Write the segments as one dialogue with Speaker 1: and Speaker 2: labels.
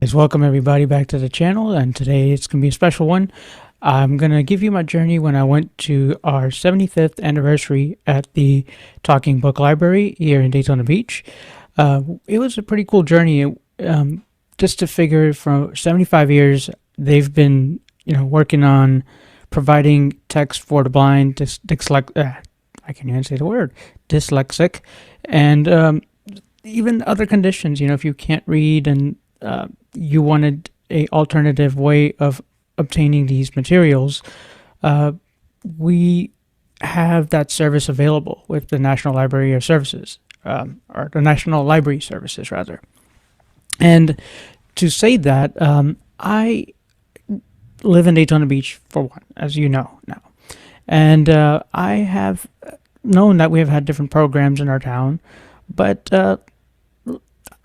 Speaker 1: Anyways, welcome everybody back to the channel, and today it's going to be a special one. I'm going to give you my journey when I went to our 75th anniversary at the Talking Book Library here in Daytona Beach. It was a pretty cool journey. Just to figure, for 75 years, they've been, working on providing text for the blind, I can't even say the word, dyslexic, and even other conditions. If you can't read and you wanted a alternative way of obtaining these materials, we have that service available with the National Library of Services, or the National Library Services, rather. And to say that, I live in Daytona Beach, for one, as you know now. And I have known that we have had different programs in our town, but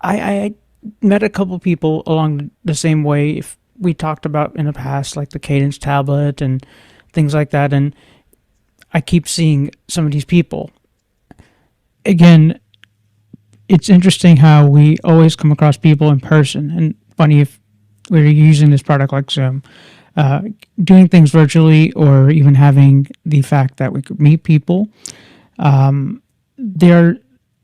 Speaker 1: I met a couple people along the same way if we talked about in the past, like the Cadence tablet and things like that. And I keep seeing some of these people. Again, it's interesting how we always come across people in person. And funny, if we're using this product like Zoom, doing things virtually, or even having the fact that we could meet people, there are,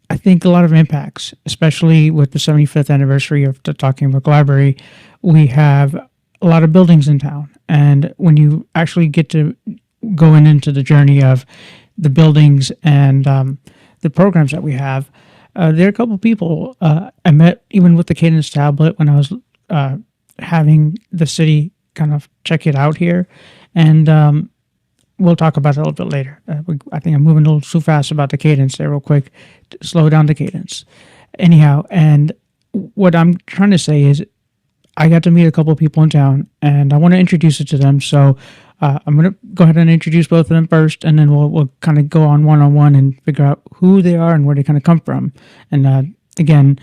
Speaker 1: I think, a lot of impacts, especially with the 75th anniversary of the Talking Book Library. We have a lot of buildings in town, and when you actually get to going into the journey of the buildings and the programs that we have, there are a couple of people I met even with the Cadence tablet when I was having the city kind of check it out here, and we'll talk about that a little bit later. I think I'm moving a little too fast about the Cadence there real quick. Slow down the Cadence. Anyhow, and what I'm trying to say is I got to meet a couple of people in town, and I want to introduce it to them. So I'm going to go ahead and introduce both of them first, and then we'll kind of go on one-on-one and figure out who they are and where they kind of come from. And again,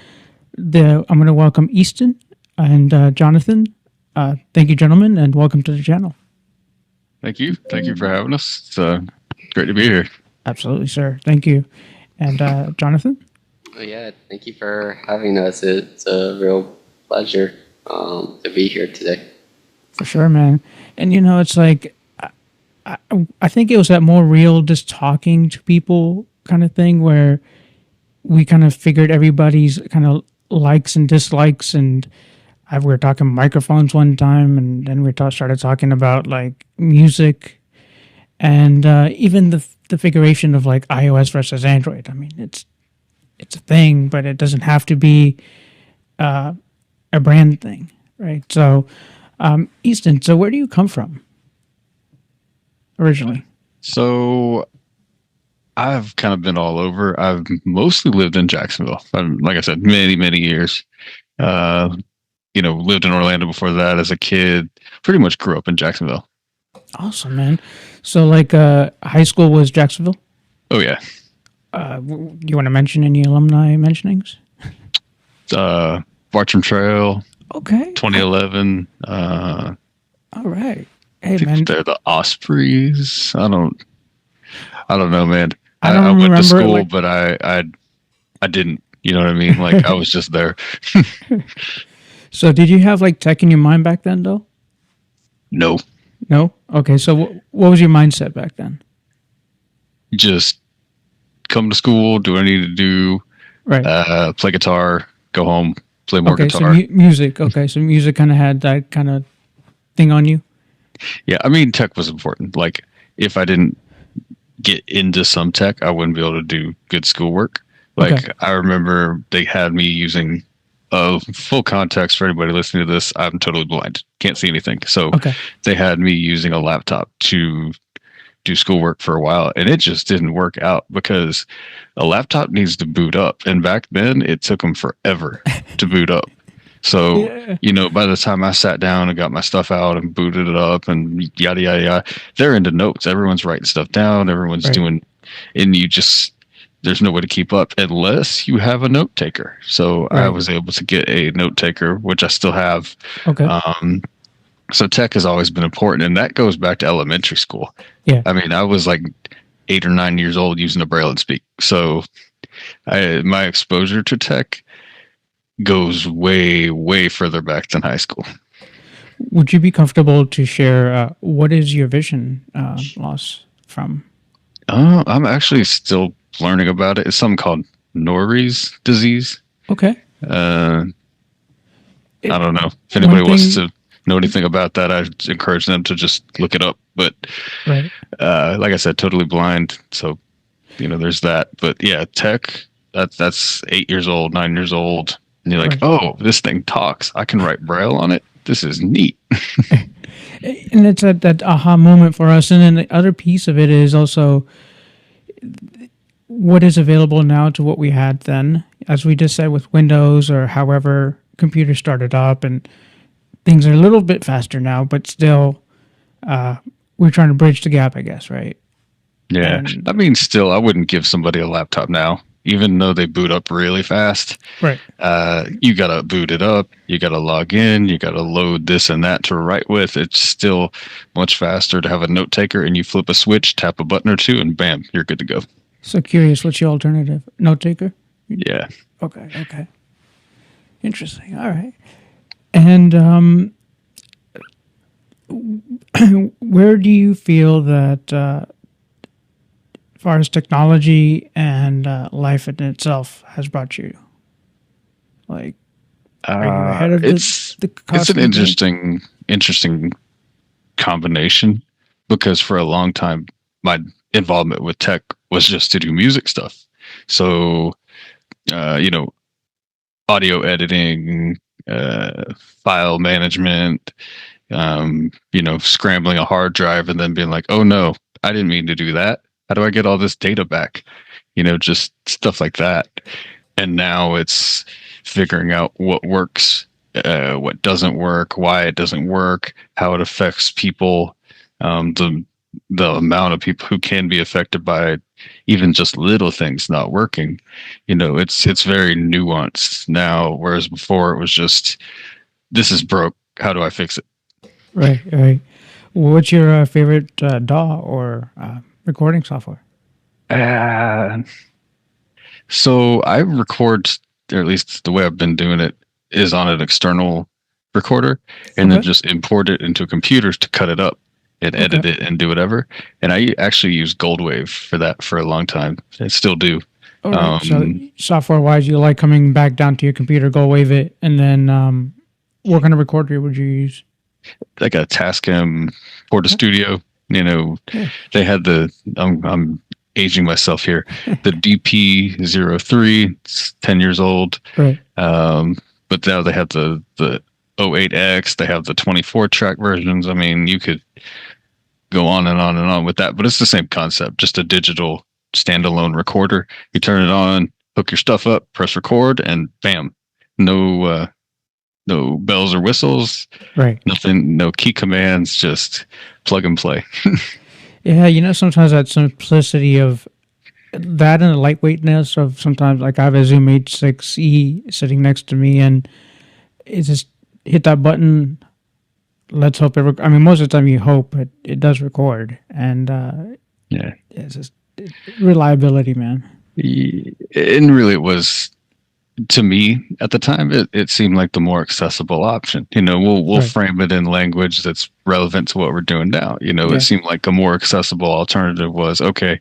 Speaker 1: I'm going to welcome Easton and Jonathan. Thank you, gentlemen, and welcome to the channel.
Speaker 2: Thank you. Thank you for having us. It's great to be here.
Speaker 1: Absolutely, sir. Thank you. And Jonathan?
Speaker 3: Oh, yeah, thank you for having us. It's a real pleasure to be here today.
Speaker 1: For sure, man. And, it's like, I think it was that more real, just talking to people kind of thing, where we kind of figured everybody's kind of likes and dislikes, and we were talking microphones one time, and then we started talking about like music, and even the figuration of like iOS versus Android. I mean, it's a thing, but it doesn't have to be a brand thing, right? So, Easton, so where do you come from originally?
Speaker 2: So, I've kind of been all over. I've mostly lived in Jacksonville. Like I said, many, many years. Lived in Orlando before that as a kid. Pretty much grew up in Jacksonville.
Speaker 1: Awesome, man. So, like, high school was Jacksonville?
Speaker 2: Oh, yeah.
Speaker 1: You want to mention any alumni mentionings?
Speaker 2: Bartram Trail.
Speaker 1: Okay.
Speaker 2: 2011.
Speaker 1: All right. Hey,
Speaker 2: man. They're the Ospreys. I don't know, man.
Speaker 1: I
Speaker 2: went to school, but I didn't. You know what I mean? Like, I was just there.
Speaker 1: So did you have like tech in your mind back then, though?
Speaker 2: No.
Speaker 1: No? Okay, so what was your mindset back then?
Speaker 2: Just come to school, do what I need to do,
Speaker 1: right?
Speaker 2: Play guitar, go home, play more guitar.
Speaker 1: So music. Okay, so music kind of had that kind of thing on you?
Speaker 2: Yeah, I mean, tech was important. Like, if I didn't get into some tech, I wouldn't be able to do good schoolwork. Like, I remember they had me using... full context for anybody listening to this, I'm totally blind. Can't see anything. So they had me using a laptop to do schoolwork for a while, and it just didn't work out because a laptop needs to boot up. And back then, it took them forever to boot up. So, by the time I sat down and got my stuff out and booted it up and yada, yada, yada, they're into notes. Everyone's writing stuff down. Everyone's doing, and there's no way to keep up unless you have a note taker. So I was able to get a note taker, which I still have.
Speaker 1: Okay.
Speaker 2: So tech has always been important, and that goes back to elementary school.
Speaker 1: Yeah.
Speaker 2: I mean, I was like 8 or 9 years old using a Braille and Speak. So my exposure to tech goes way, way further back than high school.
Speaker 1: Would you be comfortable to share what is your vision loss from?
Speaker 2: I'm actually still learning about it. It's something called Norris disease.
Speaker 1: Okay.
Speaker 2: I
Speaker 1: It-
Speaker 2: don't know if anybody
Speaker 1: one
Speaker 2: wants
Speaker 1: thing-
Speaker 2: to know anything about that. I encourage them to just look it up. But
Speaker 1: Right.
Speaker 2: like I said, totally blind. So, there's that. But yeah, tech, that's 8 years old, 9 years old. And you're like,
Speaker 1: Right.
Speaker 2: oh, this thing talks. I can write Braille on it. This is neat.
Speaker 1: And it's that aha moment for us. And then the other piece of it is also what is available now to what we had then, as we just said with Windows or however computers started up, and things are a little bit faster now, but still we're trying to bridge the gap, I guess, right?
Speaker 2: Yeah.
Speaker 1: And-
Speaker 2: I mean, still, I wouldn't give somebody a laptop now, even though they boot up really fast.
Speaker 1: Right.
Speaker 2: You got to boot it up. You got to log in. You got to load this and that to write with. It's still much faster to have a note taker, and you flip a switch, tap a button or two, and bam, you're good to go.
Speaker 1: So curious, what's your alternative? Note taker?
Speaker 2: Yeah.
Speaker 1: Okay. Interesting. All right. And where do you feel that, as far as technology and life in itself has brought you? Like, are you ahead of
Speaker 2: It's
Speaker 1: the
Speaker 2: it's an
Speaker 1: cosmic-
Speaker 2: interesting combination, because for a long time my involvement with tech was just to do music stuff. So, audio editing, file management, scrambling a hard drive and then being like, oh no, I didn't mean to do that. How do I get all this data back? Just stuff like that. And now it's figuring out what works, what doesn't work, why it doesn't work, how it affects people, the amount of people who can be affected by even just little things not working. It's very nuanced now, whereas before it was just, this is broke, how do I fix it?
Speaker 1: Right. What's your favorite DAW or recording software?
Speaker 2: So I record, or at least the way I've been doing it, is on an external recorder, and then
Speaker 1: Okay.
Speaker 2: just import it into computers to cut it up and edit it and do whatever. And I actually used Goldwave for that for a long time. I still do.
Speaker 1: All right. So
Speaker 2: Um,
Speaker 1: software-wise, you like coming back down to your computer, go wave it, and then what kind of recorder would you use?
Speaker 2: Like a Tascam Porta Studio.
Speaker 1: Yeah.
Speaker 2: They had I'm aging myself here. The DP03, it's 10 years old.
Speaker 1: Right.
Speaker 2: But now they have the 08X. They have the 24 track versions. I mean, you could go on and on and on with that, but it's the same concept, just a digital standalone recorder. You turn it on, hook your stuff up, press record, and bam, no bells or whistles,
Speaker 1: Right.
Speaker 2: nothing, no key commands, just plug and play.
Speaker 1: Yeah, sometimes that simplicity of that and the lightweightness of sometimes, like I have a Zoom H6E sitting next to me, and it just hit that button. Let's hope most of the time you hope it does record, and
Speaker 2: Yeah.
Speaker 1: it's just reliability, man.
Speaker 2: And really it was, to me at the time, it seemed like the more accessible option. We'll
Speaker 1: Right.
Speaker 2: frame it in language that's relevant to what we're doing now.
Speaker 1: Yeah.
Speaker 2: It seemed like a more accessible alternative was, okay,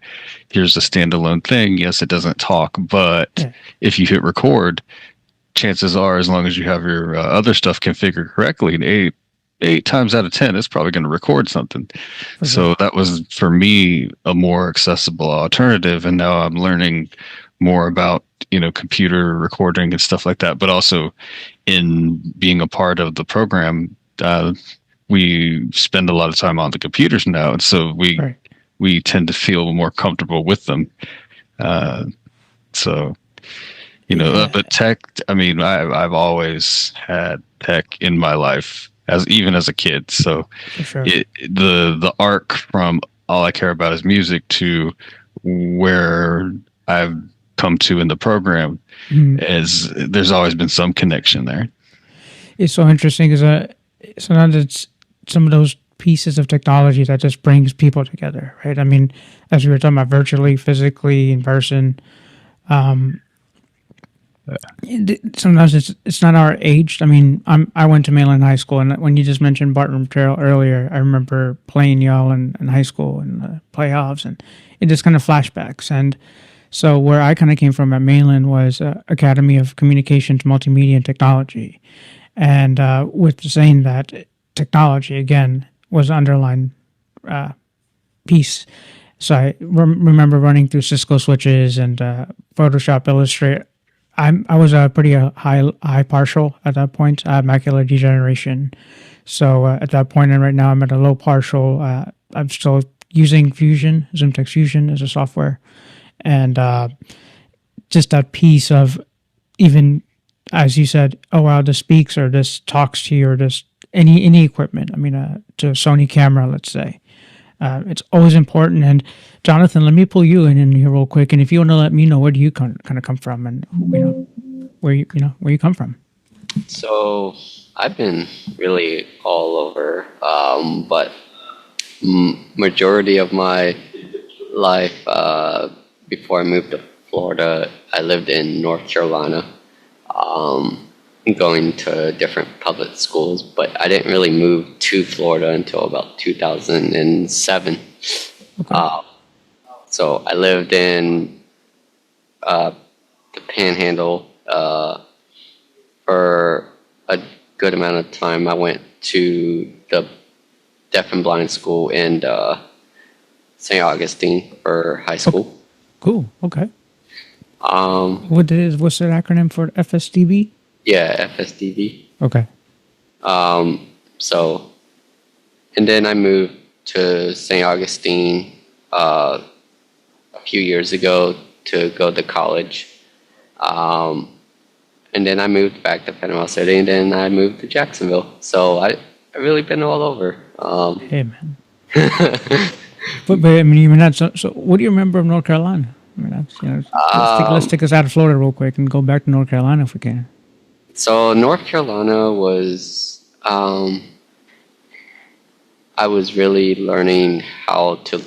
Speaker 2: here's a standalone thing. Yes, it doesn't talk, but
Speaker 1: Yeah.
Speaker 2: if you hit record, chances are, as long as you have your other stuff configured correctly, eight times out of 10, it's probably going to record something.
Speaker 1: For
Speaker 2: So that was, for me, a more accessible alternative. And now I'm learning more about, computer recording and stuff like that. But also in being a part of the program, we spend a lot of time on the computers now. And so
Speaker 1: Right.
Speaker 2: we tend to feel more comfortable with them. So,
Speaker 1: Yeah.
Speaker 2: but tech, I mean, I've always had tech in my life, even as a kid. So
Speaker 1: For sure.
Speaker 2: the arc from all I care about is music to where I've come to in the program
Speaker 1: Mhm.
Speaker 2: is, there's always been some connection there.
Speaker 1: It's so interesting because sometimes it's some of those pieces of technology that just brings people together, right? I mean, as we were talking about virtually, physically, in person, Sometimes it's not our age. I mean, I went to mainland high school, and when you just mentioned Barton Trail earlier, I remember playing y'all in high school and the playoffs, and it just kind of flashbacks. And so where I kind of came from at mainland was Academy of Communications, Multimedia, and Technology, and with saying that technology again was an underlying piece. So I remember running through Cisco switches and Photoshop, Illustrator. I was a pretty high partial at that point. I had macular degeneration. So at that point, and right now I'm at a low partial. I'm still using Fusion, ZoomText Fusion as a software. And just that piece of even, as you said, oh, wow, this speaks or this talks to you or this any equipment. I mean, to a Sony camera, let's say. It's always important. And Jonathan, let me pull you in here real quick. And if you want to let me know, where do you kind of come from, and where you come from?
Speaker 3: So I've been really all over, but majority of my life before I moved to Florida, I lived in North Carolina. Going to different public schools, but I didn't really move to Florida until about 2007. Okay. So I lived in the Panhandle for a good amount of time. I went to the deaf and blind school in St. Augustine for high school.
Speaker 1: Cool. Okay. What's that acronym for? FSDB?
Speaker 3: Yeah, FSDB.
Speaker 1: Okay.
Speaker 3: So, and then I moved to St. Augustine a few years ago to go to college. And then I moved back to Panama City, and then I moved to Jacksonville. So I've really been all over.
Speaker 1: Hey, man. but I mean, even that. So what do you remember of North Carolina? I mean, that's, let's take us out of Florida real quick and go back to North Carolina if we can.
Speaker 3: So North Carolina was, I was really learning how to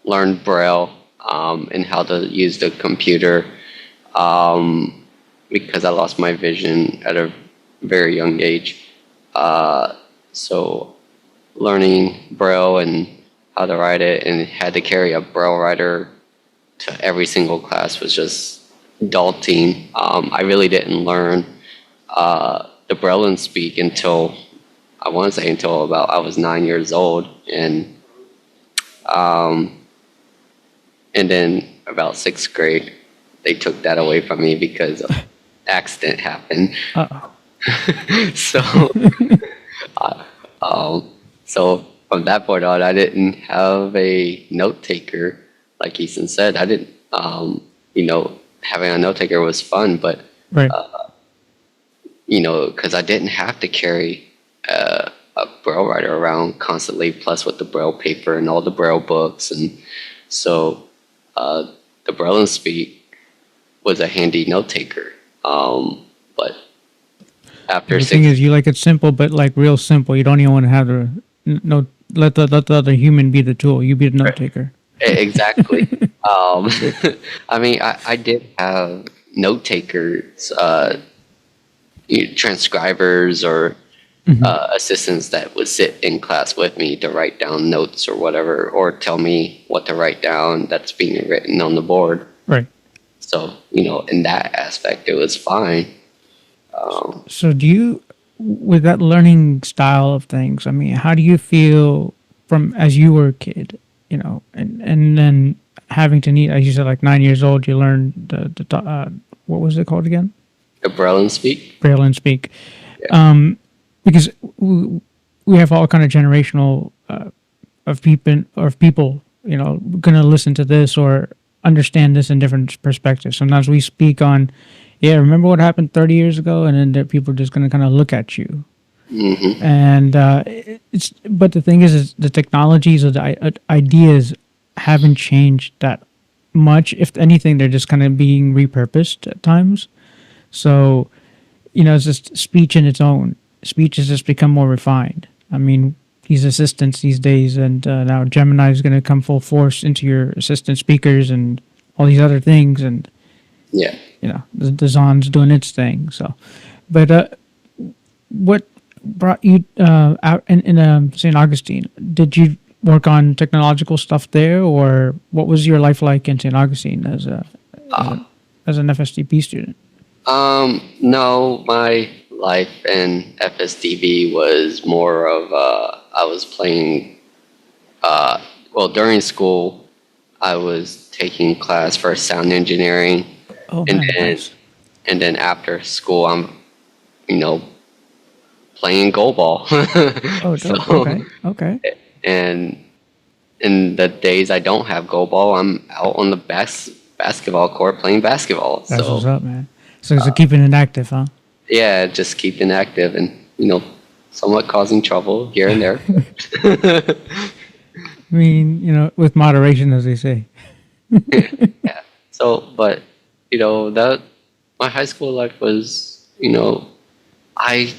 Speaker 3: learn Braille and how to use the computer because I lost my vision at a very young age. So learning Braille and how to write it, and had to carry a Braille writer to every single class was just daunting. I really didn't learn the Braille and speak until I was 9 years old, and then about sixth grade, they took that away from me because an accident happened. So from that point on, I didn't have a note taker. Like Easton said, I didn't, having a note taker was fun, but,
Speaker 1: right.
Speaker 3: Because I didn't have to carry a Braille writer around constantly, plus with the Braille paper and all the Braille books. And so the Braille and Speak was a handy note taker. But after
Speaker 1: the thing is, you like it simple, but like real simple. You don't even want to have let the other human be the tool. You be the note taker.
Speaker 3: Exactly. I mean, I did have note takers, transcribers, or assistants that would sit in class with me to write down notes or whatever, or tell me what to write down that's being written on the board.
Speaker 1: Right.
Speaker 3: So, in that aspect, it was fine.
Speaker 1: So do you, with that learning style of things, I mean, how do you feel from as you were a kid, and then having to need, as you said, like 9 years old, you learned the what was it called again?
Speaker 3: The Braille and Speak.
Speaker 1: Braille and Speak.
Speaker 3: Yeah.
Speaker 1: Because we have all kind of generational of people, going to listen to this or understand this in different perspectives. Sometimes we speak on, remember what happened 30 years ago, and then people are just going to kind of look at you.
Speaker 3: Mm-hmm.
Speaker 1: And but the thing is the technologies or the ideas haven't changed that much. If anything, they're just kind of being repurposed at times. So, it's just speech in its own. Speech has just become more refined. I mean, these assistants these days, and now Gemini is going to come full force into your assistant speakers and all these other things. And
Speaker 3: yeah,
Speaker 1: the Zon's doing its thing. So, but what brought you out in St. Augustine? Did you work on technological stuff there, or what was your life like in St. Augustine as as an FSDB student?
Speaker 3: No, my life in FSDB was more of I was playing. Well, during school, I was taking class for sound engineering,
Speaker 1: Oh
Speaker 3: and
Speaker 1: man,
Speaker 3: then
Speaker 1: nice.
Speaker 3: and then after school, I'm playing goalball.
Speaker 1: Oh, dope.
Speaker 3: So,
Speaker 1: Okay.
Speaker 3: and in the days I don't have goalball, I'm out on the basketball court playing basketball.
Speaker 1: That's what's
Speaker 3: So
Speaker 1: up, man. So keeping it active, huh?
Speaker 3: yeah, just keeping active and somewhat causing trouble here and there.
Speaker 1: I mean, with moderation, as they say.
Speaker 3: Yeah. So, but that my high school life was, I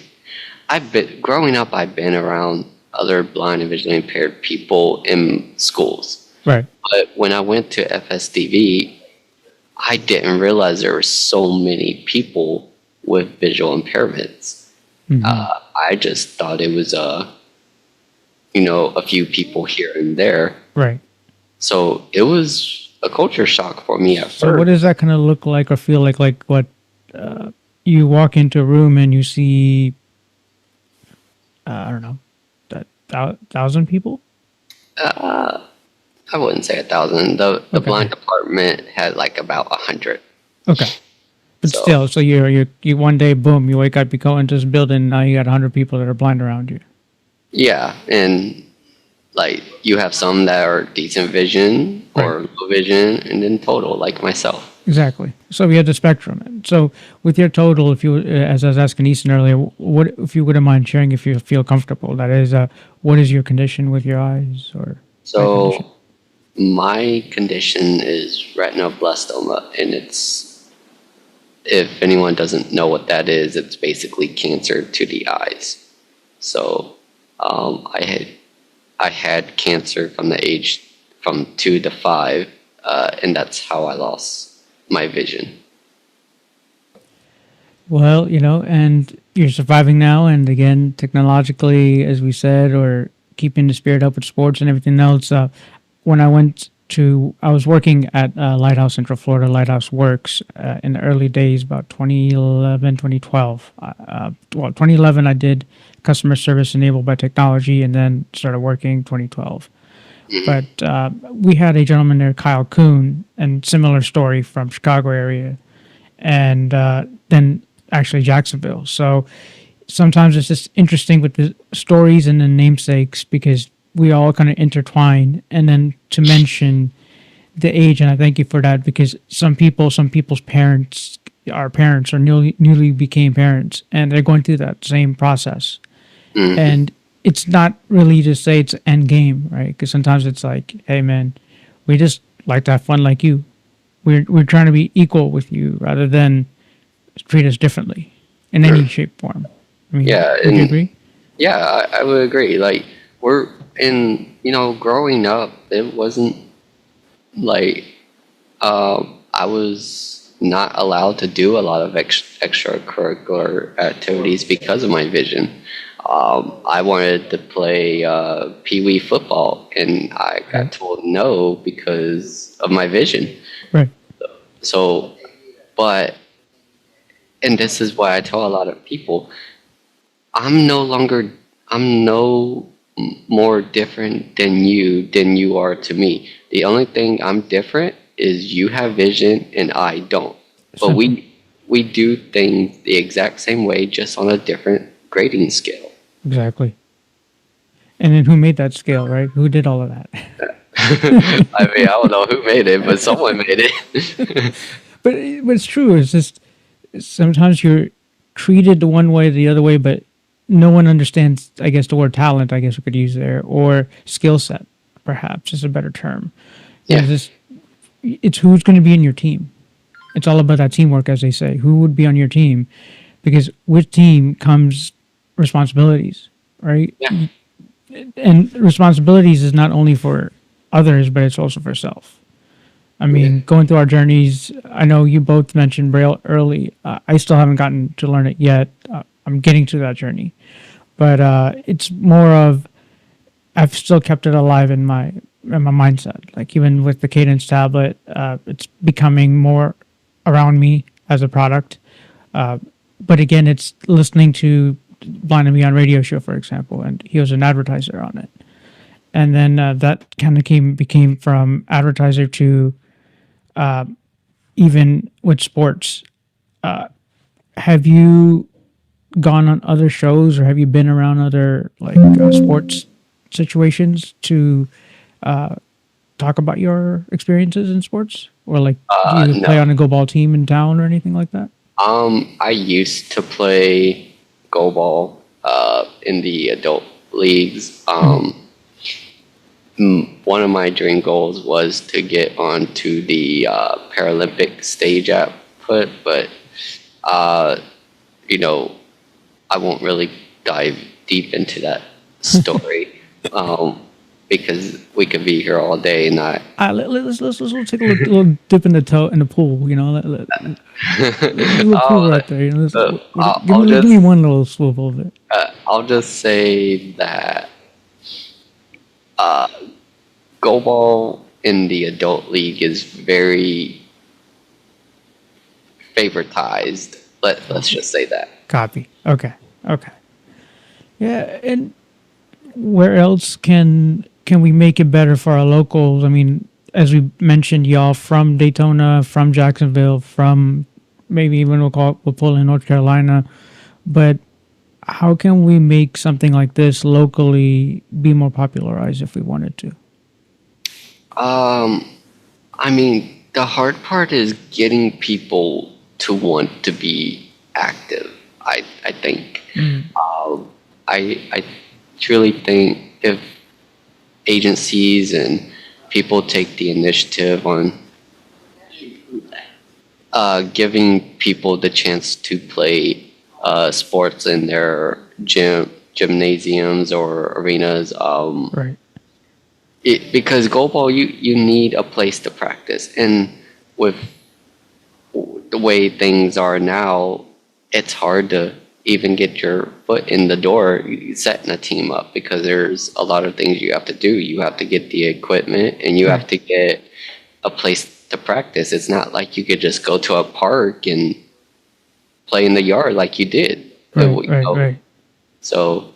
Speaker 3: I've been growing up. I've been around other blind and visually impaired people in schools,
Speaker 1: Right.
Speaker 3: but when I went to FSDV, I didn't realize there were so many people with visual impairments.
Speaker 1: Mhm.
Speaker 3: I just thought it was a few people here and there.
Speaker 1: Right.
Speaker 3: So it was a culture shock for me at
Speaker 1: So
Speaker 3: first.
Speaker 1: what does that kind of look like or feel like? Like what you walk into a room and you see, I don't know, that 1,000 people?
Speaker 3: I wouldn't say 1,000. The
Speaker 1: Okay.
Speaker 3: blind department had like about 100.
Speaker 1: Okay. But
Speaker 3: So-
Speaker 1: still, so you one day, boom, you wake up, you go into this building, now you got 100 people that are blind around you.
Speaker 3: Yeah, and like you have some that are decent vision or low vision, and then total, like myself.
Speaker 1: Exactly. So we had the spectrum. And so with your total, if you, as I was asking Easton earlier, what if you wouldn't mind sharing if you feel comfortable? That is, what is your condition with your eyes or?
Speaker 3: So my condition is retinoblastoma, and if anyone doesn't know what that is, it's basically cancer to the eyes. So I had cancer from the age from 2 to 5, and that's how I lost my vision.
Speaker 1: Well, and you're surviving now. And again, technologically, as we said, or keeping the spirit up with sports and everything else. When I was working at Lighthouse Central Florida, Lighthouse Works in the early days, about 2011, 2012. 2011, I did customer service enabled by technology and then started working 2012. But we had a gentleman there, Kyle Kuhn, and similar story from Chicago area, and then actually Jacksonville. So sometimes it's just interesting with the stories and the namesakes because we all kind of intertwine. And then to mention the age, and I thank you for that because some people's parents are parents or newly became parents, and they're going through that same process. And it's not really to say it's end game, right? Because sometimes it's like, hey man, we just like to have fun like you. We're trying to be equal with you rather than treat us differently in any shape, form. I mean,
Speaker 3: Yeah,
Speaker 1: would you
Speaker 3: and-
Speaker 1: agree?
Speaker 3: Yeah, I would agree. Like growing up, it wasn't like I was not allowed to do a lot of extracurricular activities because of my vision. I wanted to play pee-wee football, and I got told no because of my vision.
Speaker 1: Right.
Speaker 3: So, and this is why I tell a lot of people, I'm no more different than you are to me. The only thing I'm different is you have vision and I don't. But we do things the exact same way, just on a different grading scale.
Speaker 1: Exactly. And then who made that scale, right? Who did all of that?
Speaker 3: I mean, I don't know who made it, but someone made it.
Speaker 1: But it's true. It's just sometimes you're treated the one way or the other way, but no one understands, I guess, the word talent, I guess we could use there, or skill set, perhaps is a better term.
Speaker 3: Yeah.
Speaker 1: It's who's going to be in your team. It's all about that teamwork, as they say. Who would be on your team? Because with team comes responsibilities, right?
Speaker 3: Yeah.
Speaker 1: And responsibilities is not only for others, but it's also for self. I mean, going through our journeys, I know you both mentioned Braille early. I still haven't gotten to learn it yet. I'm getting to that journey, but it's more of I've still kept it alive in my mindset. Like even with the Cadence tablet, it's becoming more around me as a product. But again, it's listening to Blind and Beyond radio show, for example, and he was an advertiser on it. And then that kind of became from advertiser to even with sports. Have you gone on other shows or have you been around other like sports situations to talk about your experiences in sports? Or like do you play on a Goalball team in town or anything like that?
Speaker 3: I used to play Goalball in the adult leagues. One of my dream goals was to get onto the Paralympic stage output, but you know, I won't really dive deep into that story because we could be here all day and not.
Speaker 1: Let's take a little dip in the pool. You know, little pool right there. You know, give me one little swivel of it.
Speaker 3: I'll just say that Goalball in the adult league is very favoritized. Let's just say that.
Speaker 1: Copy. Okay. Yeah, and where else can we make it better for our locals? I mean, as we mentioned, y'all from Daytona, from Jacksonville, from maybe even we'll pull in North Carolina, but how can we make something like this locally be more popularized if we wanted to?
Speaker 3: I mean, the hard part is getting people to want to be active. I think. I truly think if agencies and people take the initiative on giving people the chance to play sports in their gymnasiums or arenas,
Speaker 1: Right.
Speaker 3: Because Goalball, you need a place to practice, and with the way things are now, it's hard to even get your foot in the door setting a team up because there's a lot of things you have to do. You have to get the equipment and you have to get a place to practice. It's not like you could just go to a park and play in the yard like you did.
Speaker 1: Right.
Speaker 3: So,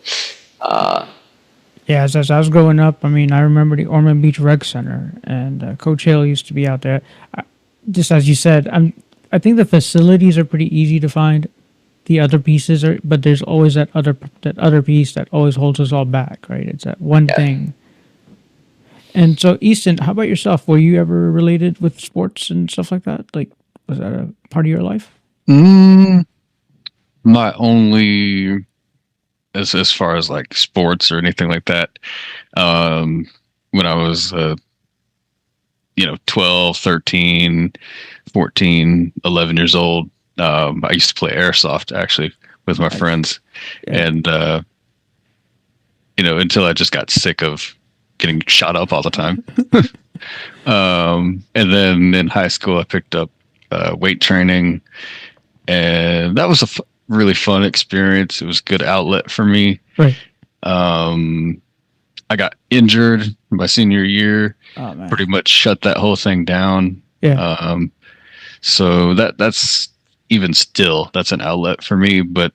Speaker 1: yeah, as I was growing up, I mean, I remember the Ormond Beach Rec Center, and Coach Hale used to be out there. Just as you said, I think the facilities are pretty easy to find. The other pieces are, but there's always that other piece that always holds us all back, right? It's that one thing. And so, Easton, how about yourself? Were you ever related with sports and stuff like that? Like, was that a part of your life?
Speaker 2: My only, as far as like sports or anything like that, when I was 12, 13, 14, 11 years old, I used to play airsoft actually with my friends, and until I just got sick of getting shot up all the time. And then in high school, I picked up weight training, and that was a really fun experience. It was a good outlet for me.
Speaker 1: Right.
Speaker 2: I got injured my senior year.
Speaker 1: Oh, man.
Speaker 2: Pretty much shut that whole thing down.
Speaker 1: Yeah.
Speaker 2: So that's even still, that's an outlet for me, but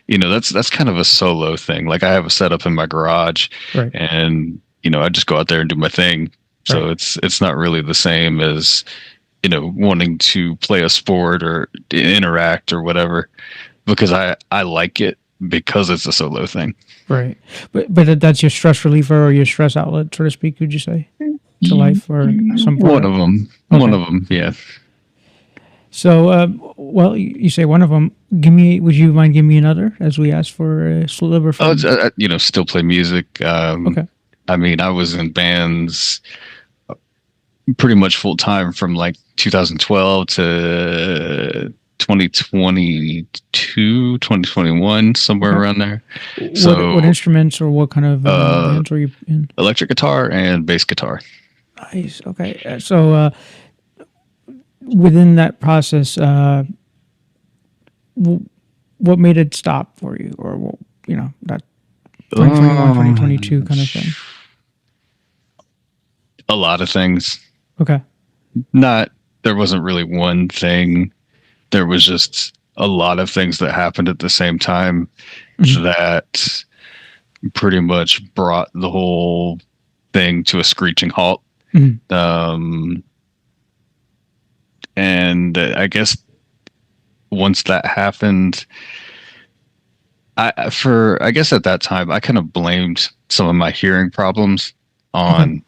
Speaker 2: that's kind of a solo thing. Like I have a setup in my garage,
Speaker 1: right.
Speaker 2: And I just go out there and do my thing. So right. It's not really the same as wanting to play a sport or interact or whatever, because I like it because it's a solo thing.
Speaker 1: Right. But that's your stress reliever or your stress outlet, so to speak, would you say, to life or some part?
Speaker 2: One of them. Okay. One of them, yeah.
Speaker 1: So, well, you say one of them. Would you mind giving me another as we ask for a sliver?
Speaker 2: Still play music.
Speaker 1: Okay.
Speaker 2: I mean, I was in bands pretty much full time from like 2012 to 2022, 2021, somewhere around there. So,
Speaker 1: what instruments or what kind of bands were you in?
Speaker 2: Electric guitar and bass guitar.
Speaker 1: Nice. Okay. So, within that process, what made it stop for you, or that 2021, 2022 kind of thing?
Speaker 2: A lot of things.
Speaker 1: Okay.
Speaker 2: There wasn't really one thing. There was just a lot of things that happened at the same time that pretty much brought the whole thing to a screeching halt. And I guess once that happened, I guess at that time I kind of blamed some of my hearing problems on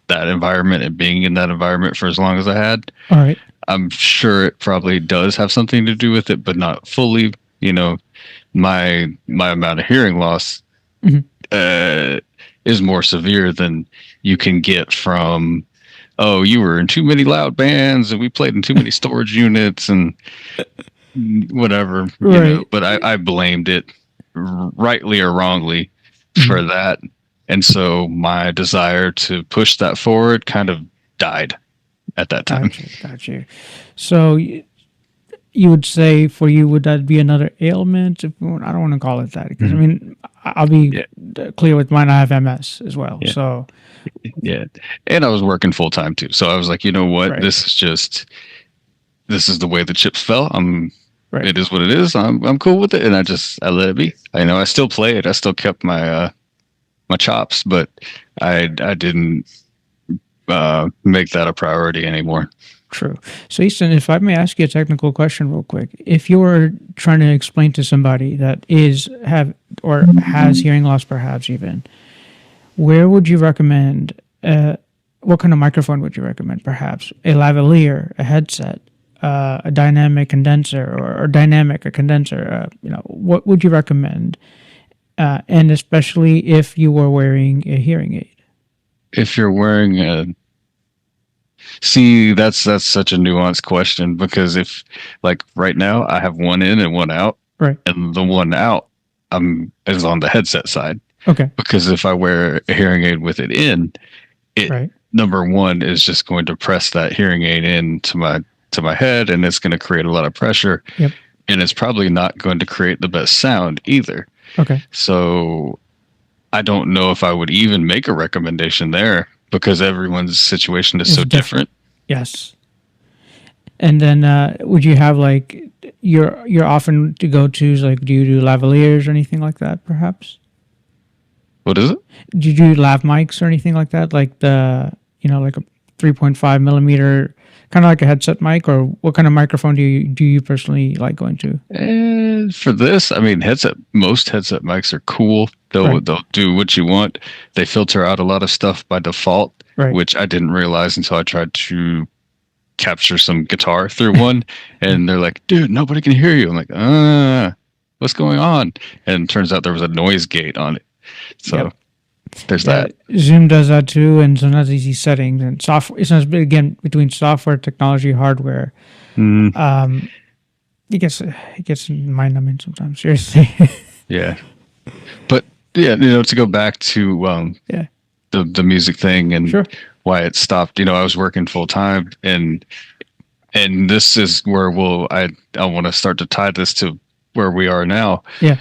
Speaker 2: that environment and being in that environment for as long as I had.
Speaker 1: All right.
Speaker 2: I'm sure it probably does have something to do with it, but not fully. My amount of hearing loss is more severe than you can get from, oh, you were in too many loud bands and we played in too many storage units and whatever.
Speaker 1: Right.
Speaker 2: But I blamed it, rightly or wrongly, for that. And so my desire to push that forward kind of died at that time.
Speaker 1: Got you. So you would say for you, would that be another ailment? I don't want to call it that, because I mean, I'll be clear with mine. I have MS as well.
Speaker 2: Yeah.
Speaker 1: So
Speaker 2: yeah, and I was working full time too. So I was like, you know what?
Speaker 1: Right.
Speaker 2: This is the way the chips fell.
Speaker 1: Right.
Speaker 2: It is what it is. I'm cool with it, and I let it be. I still play it. I still kept my my chops, but I didn't make that a priority anymore.
Speaker 1: True. So Easton, if I may ask you a technical question real quick, if you were trying to explain to somebody that has hearing loss, perhaps even, where would you recommend? What kind of microphone would you recommend? Perhaps a lavalier, a headset, a dynamic condenser, or a condenser. What would you recommend? And especially if you were wearing a hearing aid.
Speaker 2: If you're wearing see, that's such a nuanced question, because if, like, right now I have one in and one out,
Speaker 1: right,
Speaker 2: and the one out is on the headset side.
Speaker 1: Okay.
Speaker 2: Because if I wear a hearing aid with it in, it number one is just going to press that hearing aid into my head, and it's going to create a lot of pressure.
Speaker 1: Yep.
Speaker 2: And it's probably not going to create the best sound either.
Speaker 1: Okay.
Speaker 2: So I don't know if I would even make a recommendation there, because everyone's situation is so different.
Speaker 1: Yes. And then would you have like your often to go tos, like, do you do lavaliers or anything like that, perhaps?
Speaker 2: What is it?
Speaker 1: Do you do lav mics or anything like that? Like like a 3.5 millimeter, kind of like a headset mic, or what kind of microphone do you personally like going to?
Speaker 2: And for this, I mean, most headset mics are cool. They'll do what you want. They filter out a lot of stuff by default, which I didn't realize until I tried to capture some guitar through one. And they're like, dude, nobody can hear you. I'm like, what's going on? And it turns out there was a noise gate on it. So there's that.
Speaker 1: Zoom does that too, and sometimes these settings and software. It's not, again, between software, technology, hardware. It gets mind-numbing sometimes. Seriously.
Speaker 2: Yeah, but to go back to the music thing and why it stopped. I was working full time, and this is where I want to start to tie this to where we are now.
Speaker 1: Yeah.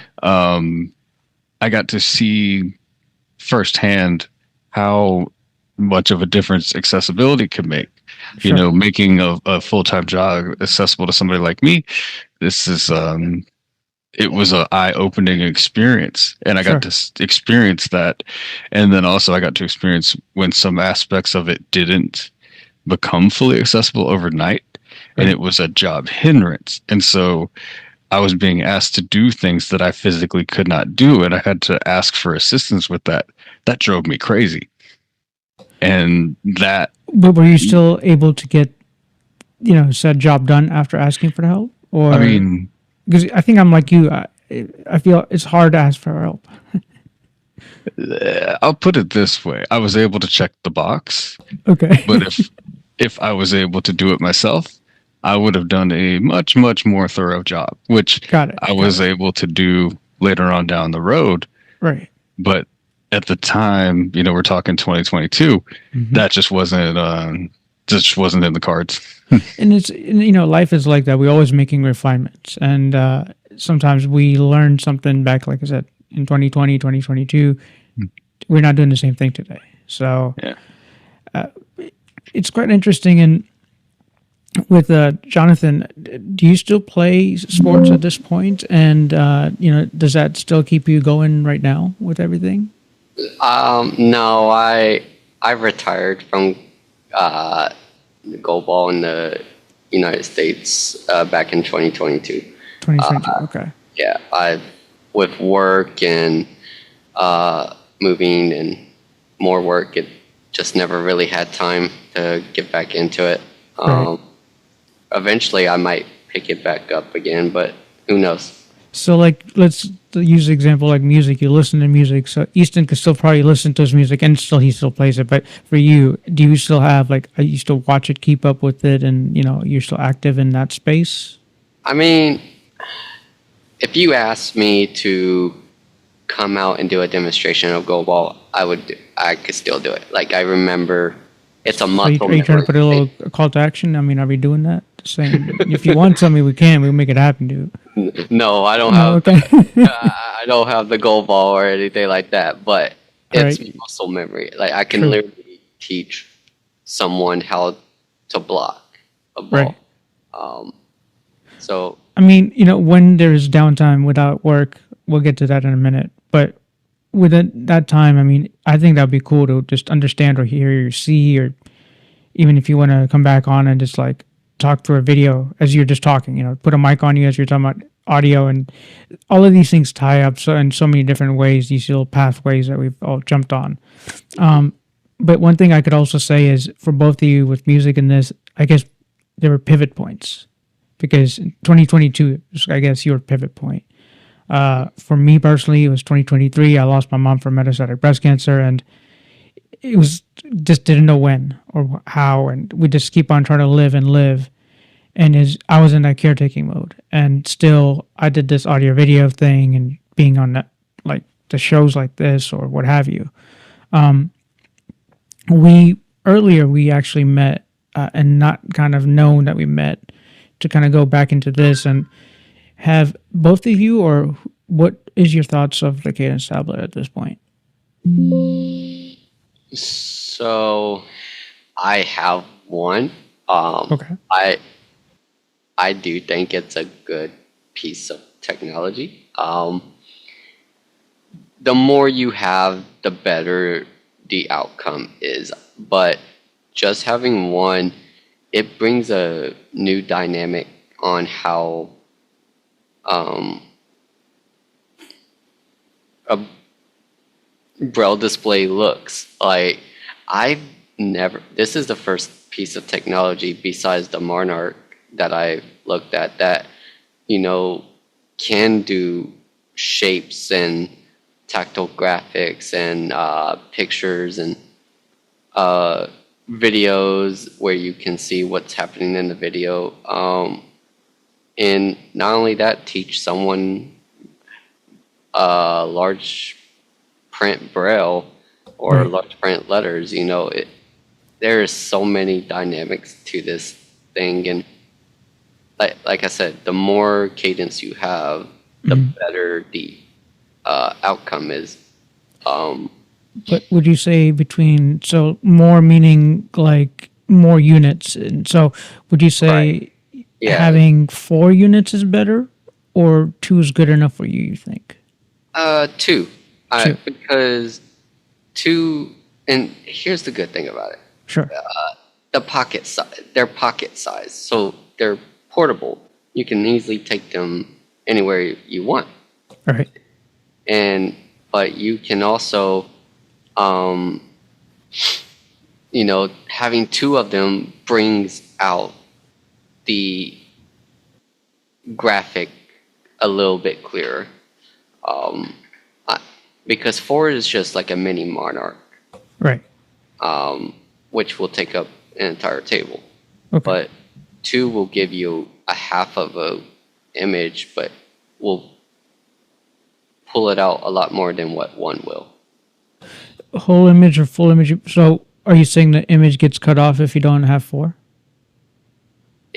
Speaker 2: I got to see firsthand how much of a difference accessibility can make. Making a full-time job accessible to somebody like me. This is it was an eye-opening experience, and I got to experience that. And then also I got to experience when some aspects of it didn't become fully accessible overnight, and it was a job hindrance. And so I was being asked to do things that I physically could not do, and I had to ask for assistance with that. That drove me crazy. And that...
Speaker 1: But were you still able to get, said job done after asking for the help? Or,
Speaker 2: I mean...
Speaker 1: Because I think I'm like you. I feel it's hard to ask for help.
Speaker 2: I'll put it this way. I was able to check the box.
Speaker 1: Okay.
Speaker 2: But if I was able to do it myself, I would have done a much, much more thorough job, which I was able to do later on down the road.
Speaker 1: Right.
Speaker 2: But at the time, we're talking 2022, that just wasn't in the cards.
Speaker 1: And life is like that. We're always making refinements. And sometimes we learn something back, like I said, in 2020, 2022. We're not doing the same thing today. So
Speaker 2: Yeah.
Speaker 1: It's quite interesting. And with Jonathan, do you still play sports at this point? And, does that still keep you going right now with everything?
Speaker 3: No, I retired from Goalball in the United States back in 2022.
Speaker 1: 2022, okay.
Speaker 3: Yeah, with work and moving and more work, it just never really had time to get back into it.
Speaker 1: Right.
Speaker 3: Eventually, I might pick it back up again, but who knows?
Speaker 1: So, let's use the example like music. You listen to music. So Easton could still probably listen to his music, and he still plays it. But for you, do you still have you still watch it, keep up with it, and you're still active in that space?
Speaker 3: I mean, if you asked me to come out and do a demonstration of Goalball, I could still do it. Like, I remember, it's a muscle
Speaker 1: Are you trying to put a
Speaker 3: memory.
Speaker 1: little call to action? I mean, are we doing that? Saying if you want something, we'll make it happen, dude.
Speaker 3: No, I don't
Speaker 1: No,
Speaker 3: have.
Speaker 1: okay.
Speaker 3: I don't have the Goalball or anything like that. But it's
Speaker 1: Right.
Speaker 3: muscle memory. Like, I can
Speaker 1: True.
Speaker 3: literally teach someone how to block a ball.
Speaker 1: Right.
Speaker 3: So
Speaker 1: I mean, when there's downtime without work, we'll get to that in a minute. But with that time, I mean, I think that'd be cool to just understand or hear or see, or even if you want to come back on and just talk through a video as you're just talking, put a mic on you as you're talking about audio, and all of these things tie up in so many different ways, these little pathways that we've all jumped on. But one thing I could also say is for both of you with music and this, I guess there were pivot points, because in 2022, I guess your pivot point. For me personally, it was 2023. I lost my mom from metastatic breast cancer, and it was just didn't know when or how, and we just keep on trying to live and live. And I was in that caretaking mode, and still I did this audio video thing and being on that, like the shows like this or what have you. We actually met and not kind of known that we met to kind of go back into this. And have both of you, or what is your thoughts of the Cadence tablet at this point?
Speaker 3: So I have one.
Speaker 1: Okay.
Speaker 3: I do think it's a good piece of technology. The more you have, the better the outcome is. But just having one, it brings a new dynamic on how a Braille display looks. Like, this is the first piece of technology besides the Monarch that I looked at that, can do shapes and tactile graphics and pictures and videos where you can see what's happening in the video. And not only that, teach someone large print Braille or
Speaker 1: Right.
Speaker 3: large print letters. There is so many dynamics to this thing, and like I said, the more cadence you have, the better the outcome is.
Speaker 1: But would you say so more meaning like more units? And so would you say
Speaker 3: Yeah.
Speaker 1: having 4 units is better, or 2 is good enough for you, you think?
Speaker 3: Two.
Speaker 1: Two.
Speaker 3: Because two, and here's the good thing about it.
Speaker 1: Sure.
Speaker 3: The pocket size, they're pocket size, so they're portable. You can easily take them anywhere you want.
Speaker 1: All right.
Speaker 3: But you can also, having 2 of them brings out the graphic a little bit clearer. Because 4 is just like a mini Monarch,
Speaker 1: Right.
Speaker 3: which will take up an entire table.
Speaker 1: Okay.
Speaker 3: But 2 will give you a half of a image, but will pull it out a lot more than what 1 will.
Speaker 1: Whole image or full image? So are you saying the image gets cut off if you don't have 4?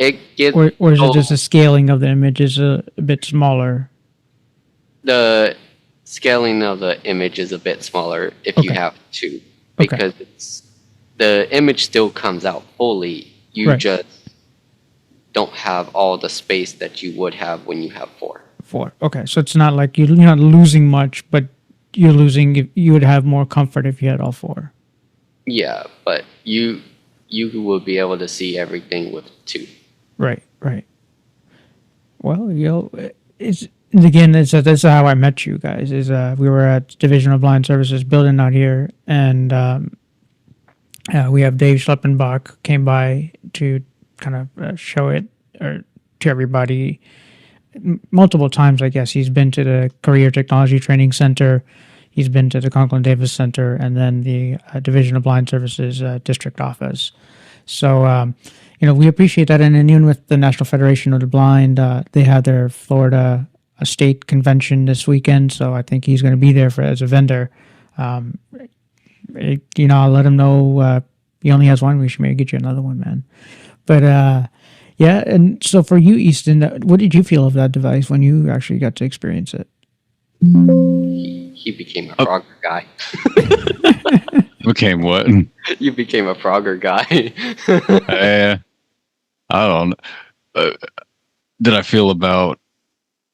Speaker 3: It gets
Speaker 1: or is it just the scaling of the image is a bit smaller?
Speaker 3: the scaling of the image is a bit smaller if you
Speaker 1: Okay.
Speaker 3: have two,
Speaker 1: Okay.
Speaker 3: because the image still comes out fully. You
Speaker 1: Right.
Speaker 3: just don't have all the space that you would have when you have four.
Speaker 1: 4. Okay, so it's not like you're not losing much, but you're losing. You would have more comfort if you had all 4.
Speaker 3: Yeah, but you will be able to see everything with two.
Speaker 1: Right. Right. Well, it's again. That's how I met you guys. Is we were at Division of Blind Services building out here, and we have Dave Schleppenbach came by to kind of show it or to everybody multiple times. I guess he's been to the Career Technology Training Center, he's been to the Conklin Davis Center, and then the Division of Blind Services district office. So we appreciate that, and then even with the National Federation of the Blind, they had their Florida state convention this weekend. So I think he's going to be there as a vendor. I'll let him know he only has one. We should maybe get you another one, man. But yeah, and so for you, Easton, what did you feel of that device when you actually got to experience it?
Speaker 3: He became a Frogger guy.
Speaker 2: Became what?
Speaker 3: You became a Frogger guy.
Speaker 2: I don't know. Did I feel about?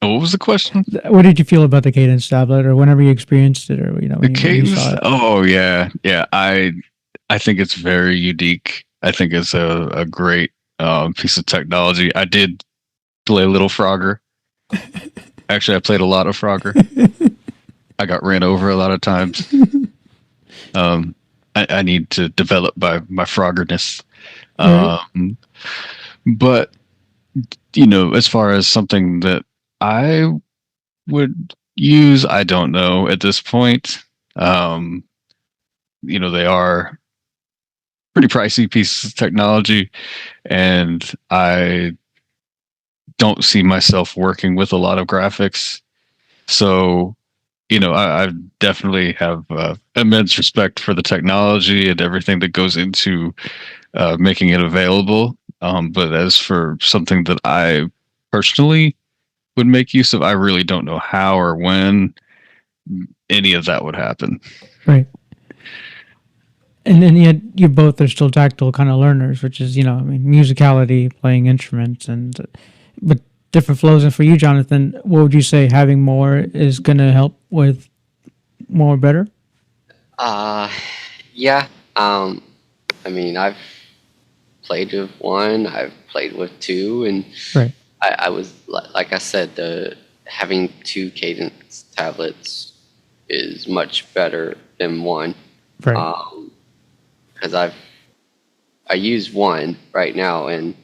Speaker 2: What was the question?
Speaker 1: What did you feel about the Cadence tablet, or whenever you experienced it, or when
Speaker 2: The
Speaker 1: you
Speaker 2: Cadence.
Speaker 1: saw it?
Speaker 2: Oh yeah. I think it's very unique. I think it's a great piece of technology. I did play a little Frogger. Actually, I played a lot of Frogger. I got ran over a lot of times. I need to develop my Froggerness. But as far as something that I would use, I don't know at this point. They are pretty pricey pieces of technology, and I don't see myself working with a lot of graphics. So, I definitely have immense respect for the technology and everything that goes into making it available. But as for something that I personally would make use of, I really don't know how or when any of that would happen.
Speaker 1: Right. And then yet you both are still tactile kind of learners, which is, musicality, playing instruments, but different flows. And for you, Jonathan, what would you say having more is going to help with more better?
Speaker 3: Yeah. I've played with one, I've played with two, and
Speaker 1: Right.
Speaker 3: I was, like I said, having two Cadence tablets is much better than one.
Speaker 1: Right.
Speaker 3: Because I use one right now, and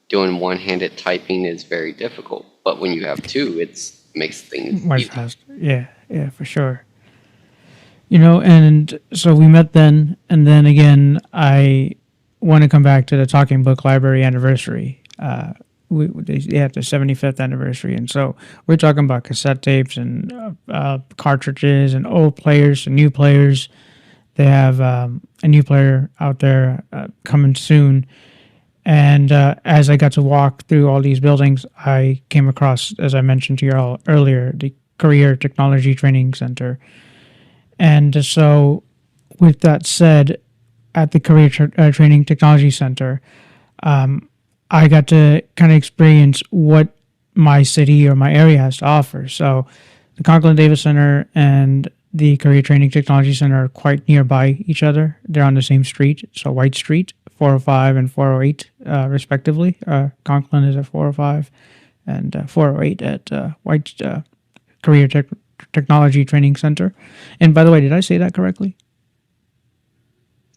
Speaker 3: doing one-handed typing is very difficult. But when you have two, it makes things
Speaker 1: Much
Speaker 3: easier.
Speaker 1: faster. Yeah, for sure. And so we met then, and then again, I want to come back to the Talking Book Library anniversary. They had the 75th anniversary, and so we're talking about cassette tapes and cartridges and old players and new players. They have a new player out there coming soon. And as I got to walk through all these buildings, I came across, as I mentioned to you all earlier, the Career Technology Training Center. And so, with that said, at the Career Training Technology Center, I got to kind of experience what my city or my area has to offer. So, the Conklin Davis Center and the Career Training Technology Center are quite nearby each other. They're on the same street, so White Street, 405 and 408, respectively. Conklin is at 405 and 408 at White Career Technology Training Center. And by the way, did I say that correctly?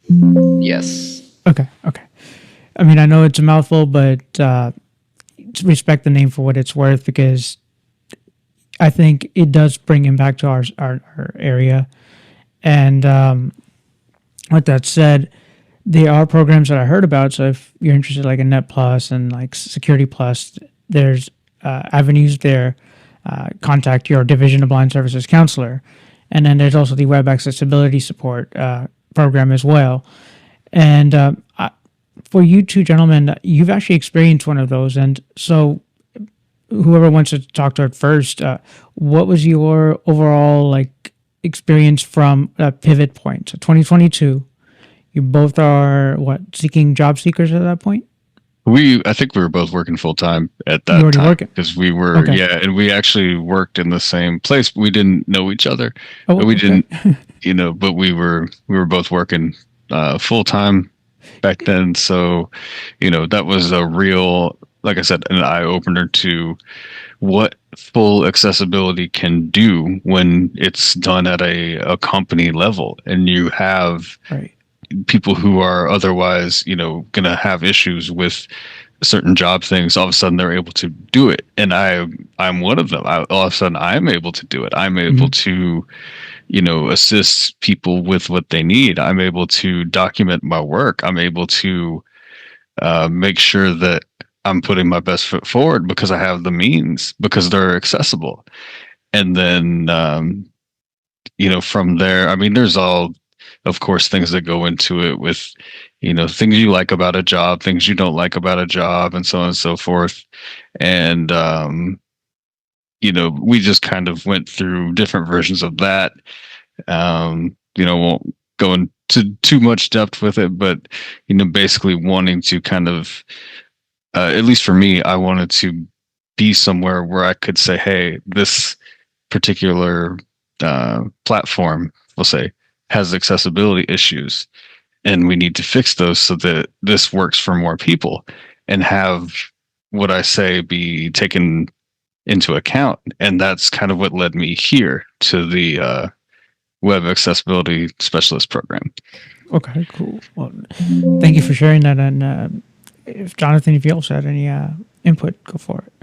Speaker 3: Yes.
Speaker 1: Okay. I mean, I know it's a mouthful, but respect the name for what it's worth, because I think it does bring impact to our area. And with that said, there are programs that I heard about. So if you're interested, like in Net Plus and like Security Plus, there's avenues there. Contact your Division of Blind Services counselor. And then there's also the Web Accessibility Support program as well. And for you two gentlemen, you've actually experienced one of those, and so whoever wants to talk to it first, what was your overall like experience from a pivot point? So 2022, you both are what, seeking job seekers at that point?
Speaker 2: I think we were both working full time at
Speaker 1: You
Speaker 2: that
Speaker 1: already
Speaker 2: time
Speaker 1: working?
Speaker 2: because we were,
Speaker 1: Okay.
Speaker 2: yeah, and we actually worked in the same place. We didn't know each other.
Speaker 1: Oh,
Speaker 2: We
Speaker 1: okay.
Speaker 2: didn't, but we were both working full time back then. So, that was a real, like I said, an eye opener to what full accessibility can do when it's done at a company level, and you have
Speaker 1: Right.
Speaker 2: people who are otherwise, going to have issues with certain job things. All of a sudden, they're able to do it, and I'm one of them. All of a sudden, I'm able to do it. I'm able to, assist people with what they need. I'm able to document my work. I'm able to make sure that I'm putting my best foot forward because I have the means, because they're accessible. And then, from there, I mean, there's all, of course, things that go into it with, things you like about a job, things you don't like about a job, and so on and so forth. And, we just kind of went through different versions of that. Won't go into too much depth with it, but, basically wanting to kind of, at least for me, I wanted to be somewhere where I could say, hey, this particular platform, we'll say, has accessibility issues, and we need to fix those so that this works for more people, and have what I say be taken into account. And that's kind of what led me here to the web accessibility specialist program.
Speaker 1: Okay, cool. Well, thank you for sharing that. And if Jonathan, if you also had any input, go for it.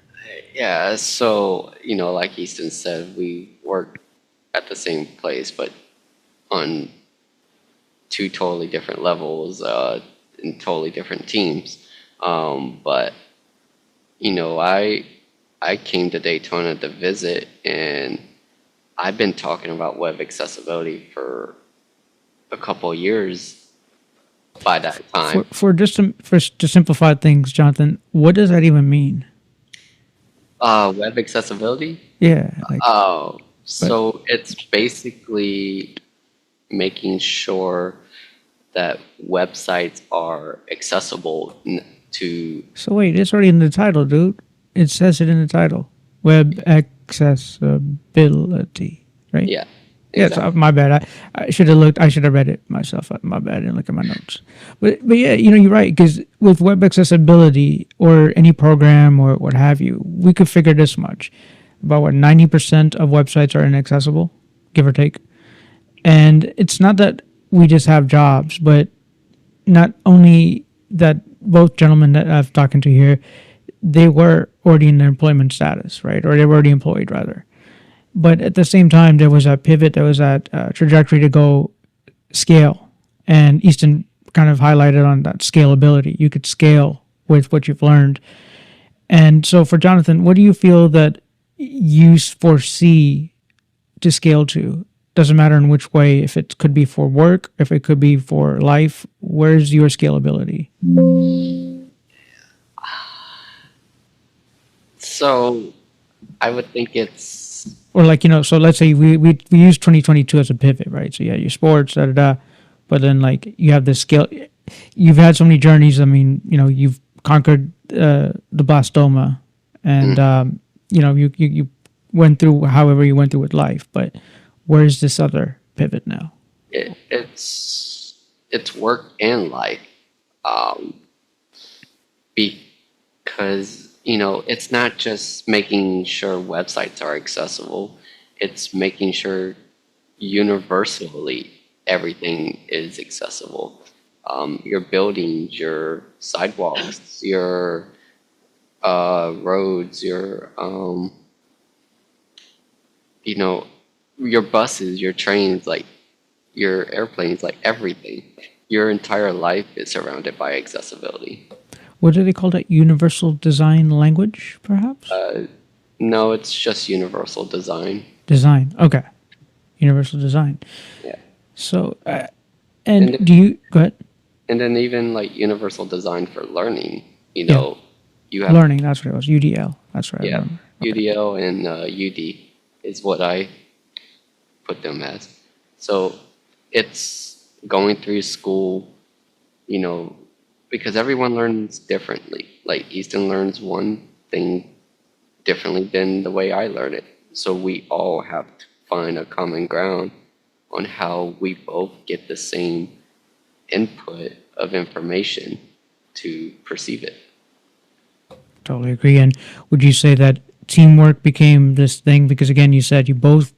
Speaker 3: Yeah, so, like Easton said, we work at the same place, but on two totally different levels, in totally different teams. But, I came to Daytona to visit, and I've been talking about web accessibility for a couple of years by that time.
Speaker 1: To simplify things, Jonathan, what does that even mean?
Speaker 3: Web accessibility?
Speaker 1: Yeah, like,
Speaker 3: Oh, so it's basically making sure that websites are accessible to.
Speaker 1: so wait, it's already in the title, dude. It says it in the title. Web accessibility, right?
Speaker 3: Yeah.
Speaker 1: Yeah,
Speaker 3: Exactly.
Speaker 1: my bad. I should have looked. I should have read it myself. My bad. I didn't look at my notes. But yeah, you're right. Because with web accessibility or any program or what have you, we could figure this much: about what 90% of websites are inaccessible, give or take. And it's not that we just have jobs, but not only that. Both gentlemen that I've talking to here, they were already in their employment status, right? Or they were already employed, rather. But at the same time, there was a pivot, there was that trajectory to go scale. And Easton kind of highlighted on that scalability. You could scale with what you've learned. And so for Jonathan, what do you feel that you foresee to scale to? Doesn't matter in which way, if it could be for work, if it could be for life, where's your scalability?
Speaker 3: So I would think it's.
Speaker 1: Or like, so let's say we use 2022 as a pivot, right? So yeah, your sports, da da da. But then like you have this scale. You've had so many journeys. I mean, you've conquered the blastoma, and you went through however you went through with life. But where's this other pivot now?
Speaker 3: It's work and life, because it's not just making sure websites are accessible. It's making sure universally everything is accessible. Your buildings, your sidewalks, your roads, your your buses, your trains, like your airplanes, like everything. Your entire life is surrounded by accessibility.
Speaker 1: What do they call that? Universal design language, perhaps?
Speaker 3: No, it's just universal design.
Speaker 1: Design. Okay. Universal design.
Speaker 3: Yeah.
Speaker 1: So, and do you go ahead?
Speaker 3: And then even like universal design for learning,
Speaker 1: Yeah.
Speaker 3: you have,
Speaker 1: Learning, that's what it was. UDL. That's right. I
Speaker 3: yeah,
Speaker 1: remember. Okay.
Speaker 3: UDL and UD is what I put them as. So it's going through school, you know, because everyone learns differently. Like Easton learns one thing differently than the way I learn it. So we all have to find a common ground on how we both get the same input of information to perceive it.
Speaker 1: Totally agree. And would you say that teamwork became this thing? Because again, you said you both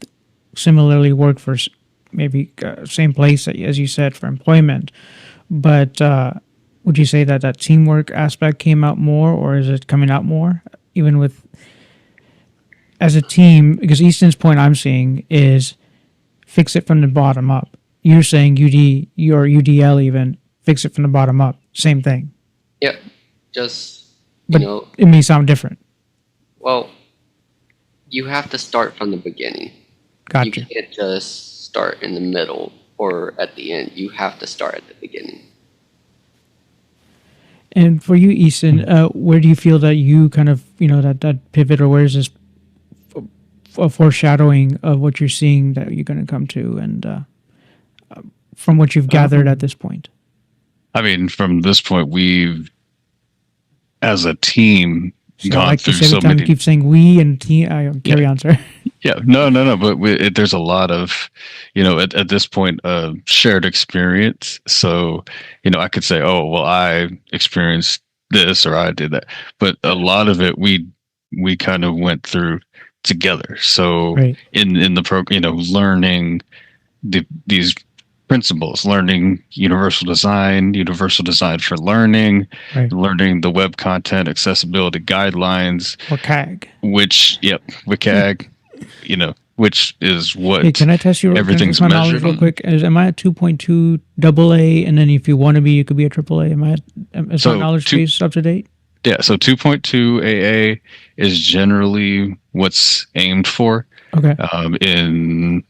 Speaker 1: similarly work for maybe same place as you said for employment, but would you say that that teamwork aspect came out more, or is it coming out more even with as a team? Because Easton's point I'm seeing is fix it from the bottom up. You're saying UD or UDL even fix it from the bottom up. Same thing,
Speaker 3: Yep. Just,
Speaker 1: but it may sound different.
Speaker 3: well, you have to start from the beginning.
Speaker 1: Gotcha.
Speaker 3: You can't just start in the middle or at the end. You have to start at the beginning.
Speaker 1: And for you, Easton, where do you feel that you kind of, that pivot, or where is this a foreshadowing of what you're seeing that you're going to come to, and from what you've gathered at this point?
Speaker 2: I mean, from this point, we've, as a team,
Speaker 1: So
Speaker 2: gone
Speaker 1: like
Speaker 2: through
Speaker 1: this, every
Speaker 2: so
Speaker 1: time
Speaker 2: many.
Speaker 1: you keep saying we and team, carry on, sir.
Speaker 2: Yeah, no. But there's a lot of, at this point, shared experience. So, I could say, oh, well, I experienced this or I did that. But a lot of it, we kind of went through together. So
Speaker 1: Right.
Speaker 2: in the program, learning these principles, learning universal design for learning,
Speaker 1: Right.
Speaker 2: learning the web content accessibility guidelines,
Speaker 1: Or CAG.
Speaker 2: which, WCAG, which is what
Speaker 1: Hey, can I test you?
Speaker 2: everything's
Speaker 1: my knowledge
Speaker 2: measured
Speaker 1: real
Speaker 2: on.
Speaker 1: quick? Am I at 2.2 AA? And then if you want to be, you could be a AAA. Is
Speaker 2: So
Speaker 1: my knowledge base up to date?
Speaker 2: Yeah, so 2.2 AA is generally what's aimed for
Speaker 1: Okay.
Speaker 2: in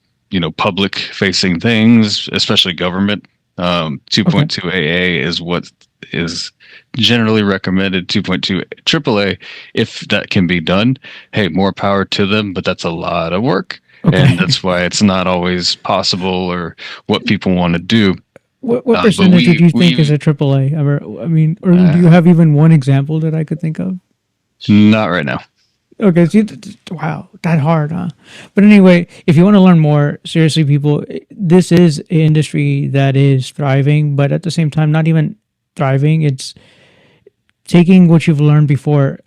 Speaker 2: public facing things, especially government. 2.2 AA is what is generally recommended. 2.2 AAA, if that can be done, hey, more power to them, but that's a lot of work.
Speaker 1: Okay.
Speaker 2: And that's why it's not always possible or what people want to do.
Speaker 1: What
Speaker 2: but
Speaker 1: percentage would you think is a AAA? Or do you have even one example that I could think of?
Speaker 2: Not right now.
Speaker 1: Okay, so wow, that hard, huh? But anyway, if you want to learn more, seriously, people, this is an industry that is thriving, but at the same time, not even thriving. It's taking what you've learned before.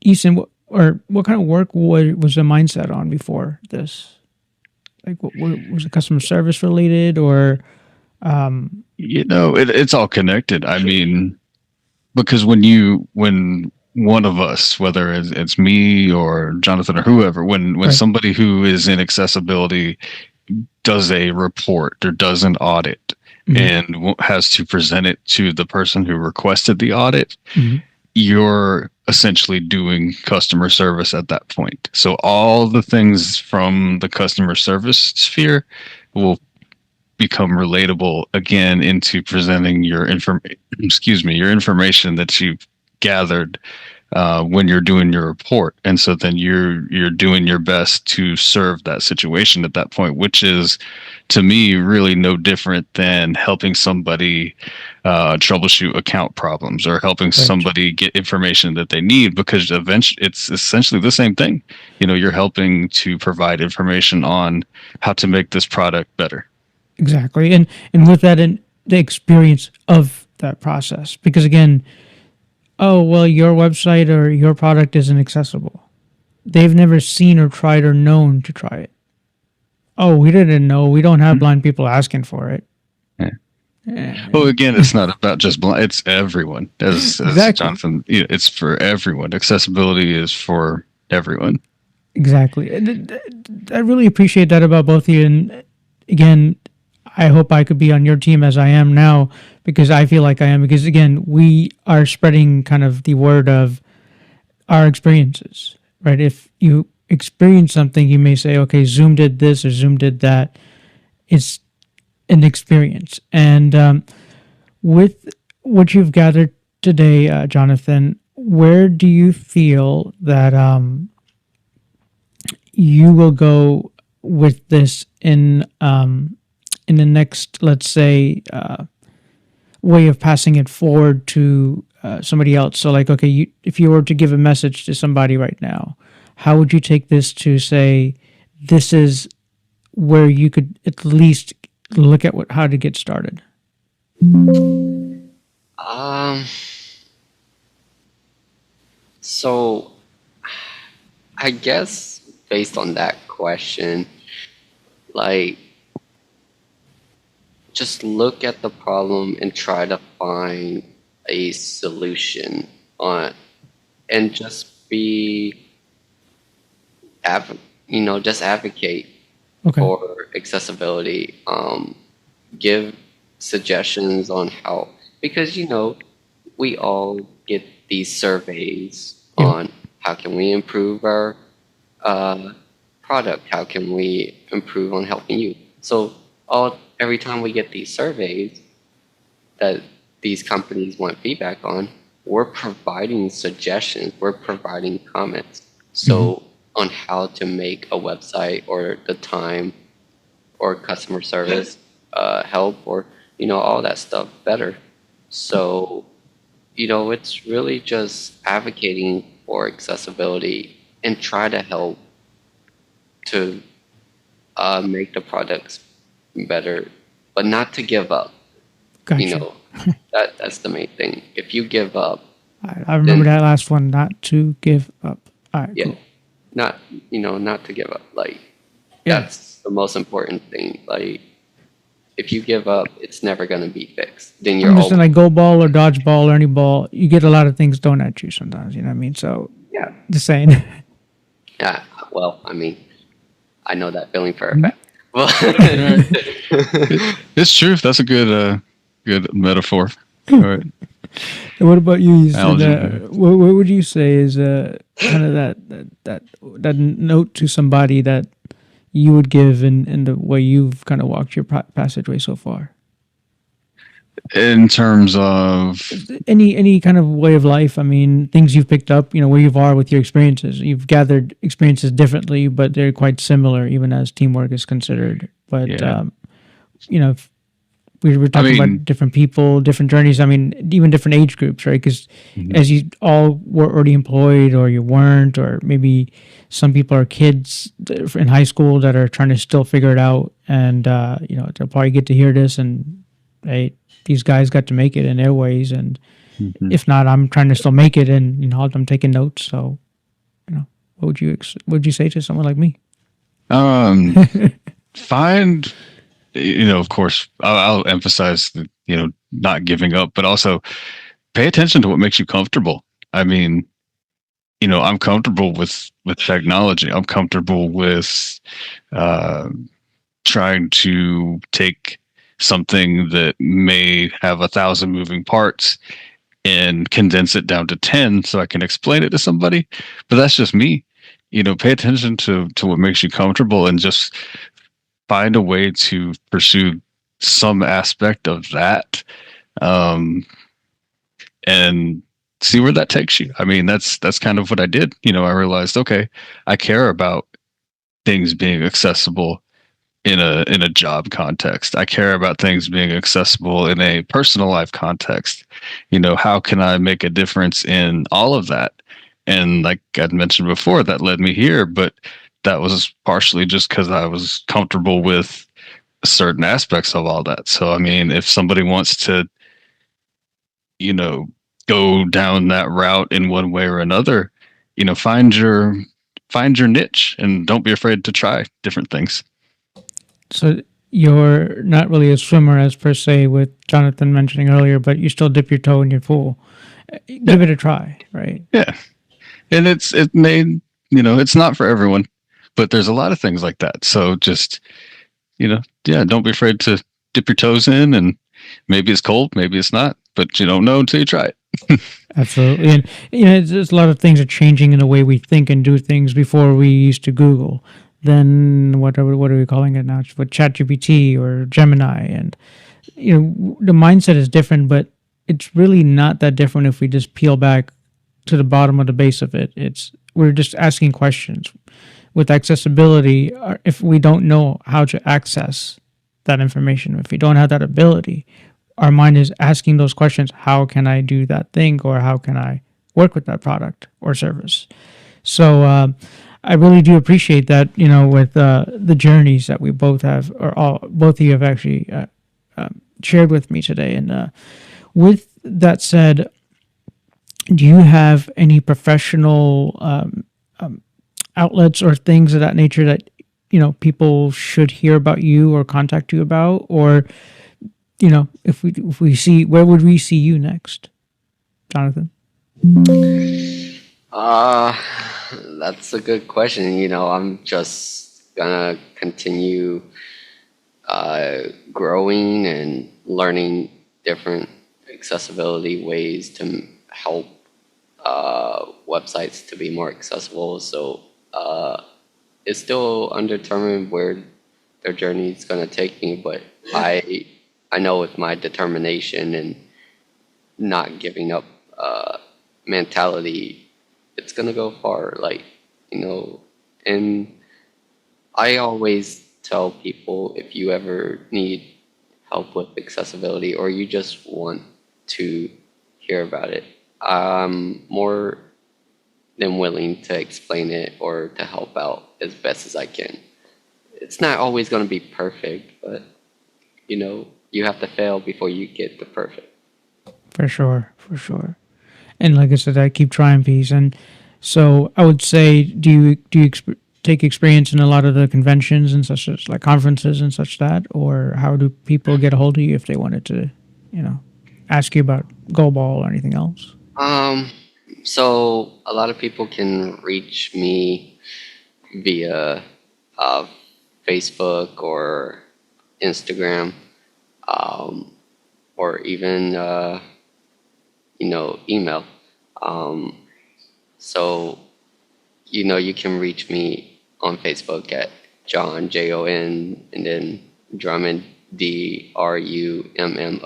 Speaker 1: Easton, what kind of work was the mindset on before this? Like, what was it customer service related, or?
Speaker 2: It's all connected. I mean, because when one of us, whether it's me or Jonathan or whoever, when
Speaker 1: Right.
Speaker 2: somebody who is in accessibility does a report or does an audit
Speaker 1: Mhm.
Speaker 2: and has to present it to the person who requested the audit,
Speaker 1: Mhm.
Speaker 2: you're essentially doing customer service at that point. So all the things from the customer service sphere will become relatable again into presenting your information that you've gathered when you're doing your report. And so then you're doing your best to serve that situation at that point, which is, to me, really no different than helping somebody troubleshoot account problems or helping somebody get information that they need, because eventually it's essentially the same thing. You're helping to provide information on how to make this product better.
Speaker 1: Exactly, and with that, and the experience of that process, because again, oh well, your website or your product isn't accessible. They've never seen or tried or known to try it. Oh, we didn't know. We don't have blind people asking for it.
Speaker 2: Yeah. Well, again, it's not about just blind. It's everyone. As
Speaker 1: Exactly.
Speaker 2: Jonathan, it's for everyone. Accessibility is for everyone.
Speaker 1: Exactly. And I really appreciate that about both of you. And again, I hope I could be on your team as I am now, because I feel like I am. Because again, we are spreading kind of the word of our experiences, right? If you experience something, you may say, okay, Zoom did this or Zoom did that. It's an experience. And With what you've gathered today, Jonathan, where do you feel that you will go with this in the next, let's say, way of passing it forward to somebody else? So, like, okay, if you were to give a message to somebody right now, how would you take this to say, this is where you could at least look at how to get started?
Speaker 3: So I guess based on that question, like, just look at the problem and try to find a solution on it, and just just advocate
Speaker 1: Okay.
Speaker 3: for accessibility. Give suggestions on how, because we all get these surveys
Speaker 1: Yeah.
Speaker 3: on how can we improve our product, how can we improve on helping you. So every time we get these surveys that these companies want feedback on, we're providing suggestions, we're providing comments. So on how to make a website, or the time, or customer service help, or all that stuff better. So it's really just advocating for accessibility and try to help to make the products better, but not to give up.
Speaker 1: Gotcha.
Speaker 3: That's the main thing. If you give up,
Speaker 1: I remember that last one, not to give up. All right,
Speaker 3: yeah,
Speaker 1: cool.
Speaker 3: not to give up. Like,
Speaker 1: Yeah.
Speaker 3: that's the most important thing. Like, if you give up, it's never gonna be fixed. Then you're
Speaker 1: I'm just saying,
Speaker 3: always,
Speaker 1: like, Goalball or dodgeball or any ball, you get a lot of things thrown at you sometimes. You know what I mean? So,
Speaker 3: yeah.
Speaker 1: just saying.
Speaker 3: Yeah. Well, I mean, I know that feeling for a fact. Well,
Speaker 2: It's true. That's a good metaphor. All right.
Speaker 1: What about you? Easton?
Speaker 2: Analogy.
Speaker 1: What would you say is kind of that note to somebody that you would give in the way you've kind of walked your passageway so far?
Speaker 2: In terms of,
Speaker 1: Any kind of way of life. I mean, things you've picked up. Where you are with your experiences. You've gathered experiences differently, but they're quite similar, even as teamwork is considered. But
Speaker 2: Yeah.
Speaker 1: if we were talking about different people, different journeys. I mean, even different age groups, right? Because as you all were already employed, or you weren't, or maybe some people are kids in high school that are trying to still figure it out, and they'll probably get to hear this, and hey, these guys got to make it in their ways, and if not, I'm trying to still make it, and I'm taking notes. So, what would you say to someone like me?
Speaker 2: find, of course, I'll emphasize the, not giving up, but also pay attention to what makes you comfortable. I mean, I'm comfortable with technology. I'm comfortable with trying to take something that may have 1,000 moving parts and condense it down to 10 so I can explain it to somebody. But that's just me. Pay attention to what makes you comfortable, and just find a way to pursue some aspect of that, and see where that takes you. I mean, that's kind of what I did. I realized, okay, I care about things being accessible in a job context. I care about things being accessible in a personal life context. How can I make a difference in all of that? And like I'd mentioned before, that led me here, but that was partially just because I was comfortable with certain aspects of all that. So, I mean, if somebody wants to, go down that route in one way or another, find your niche, and don't be afraid to try different things.
Speaker 1: So you're not really a swimmer, as per se, with Jonathan mentioning earlier, but you still dip your toe in your pool. Give it a try, right?
Speaker 2: Yeah. And it's not for everyone, but there's a lot of things like that. So just, don't be afraid to dip your toes in, and maybe it's cold, maybe it's not, but you don't know until you try it.
Speaker 1: Absolutely. And, there's a lot of things are changing in the way we think and do things. Before, we used to Google. Then what are we calling it now? What, ChatGPT or Gemini, and the mindset is different, but it's really not that different if we just peel back to the bottom of the base of it. We're just asking questions. With accessibility, if we don't know how to access that information, if we don't have that ability, our mind is asking those questions. How can I do that thing, or how can I work with that product or service? So I really do appreciate that, with the journeys that we both have, or both of you have actually shared with me today. And with that said, do you have any professional outlets or things of that nature that people should hear about you or contact you about? Or if we see, where would we see you next, Jonathan?
Speaker 3: That's a good question. I'm just gonna continue growing and learning different accessibility ways to help websites to be more accessible. So it's still undetermined where their journey is going to take me, but I know with my determination and not giving up mentality, it's going to go far. And I always tell people, if you ever need help with accessibility or you just want to hear about it, I'm more than willing to explain it or to help out as best as I can. It's not always going to be perfect, but you have to fail before you get the perfect.
Speaker 1: For sure. And like I said, I keep trying, piece. And so I would say, do you take experience in a lot of the conventions and such as like conferences and such that, or how do people get a hold of you if they wanted to, ask you about Goalball or anything else?
Speaker 3: So a lot of people can reach me via Facebook or Instagram, or even email. So you can reach me on Facebook at Jon, Jon, and then Drummond, Drummond,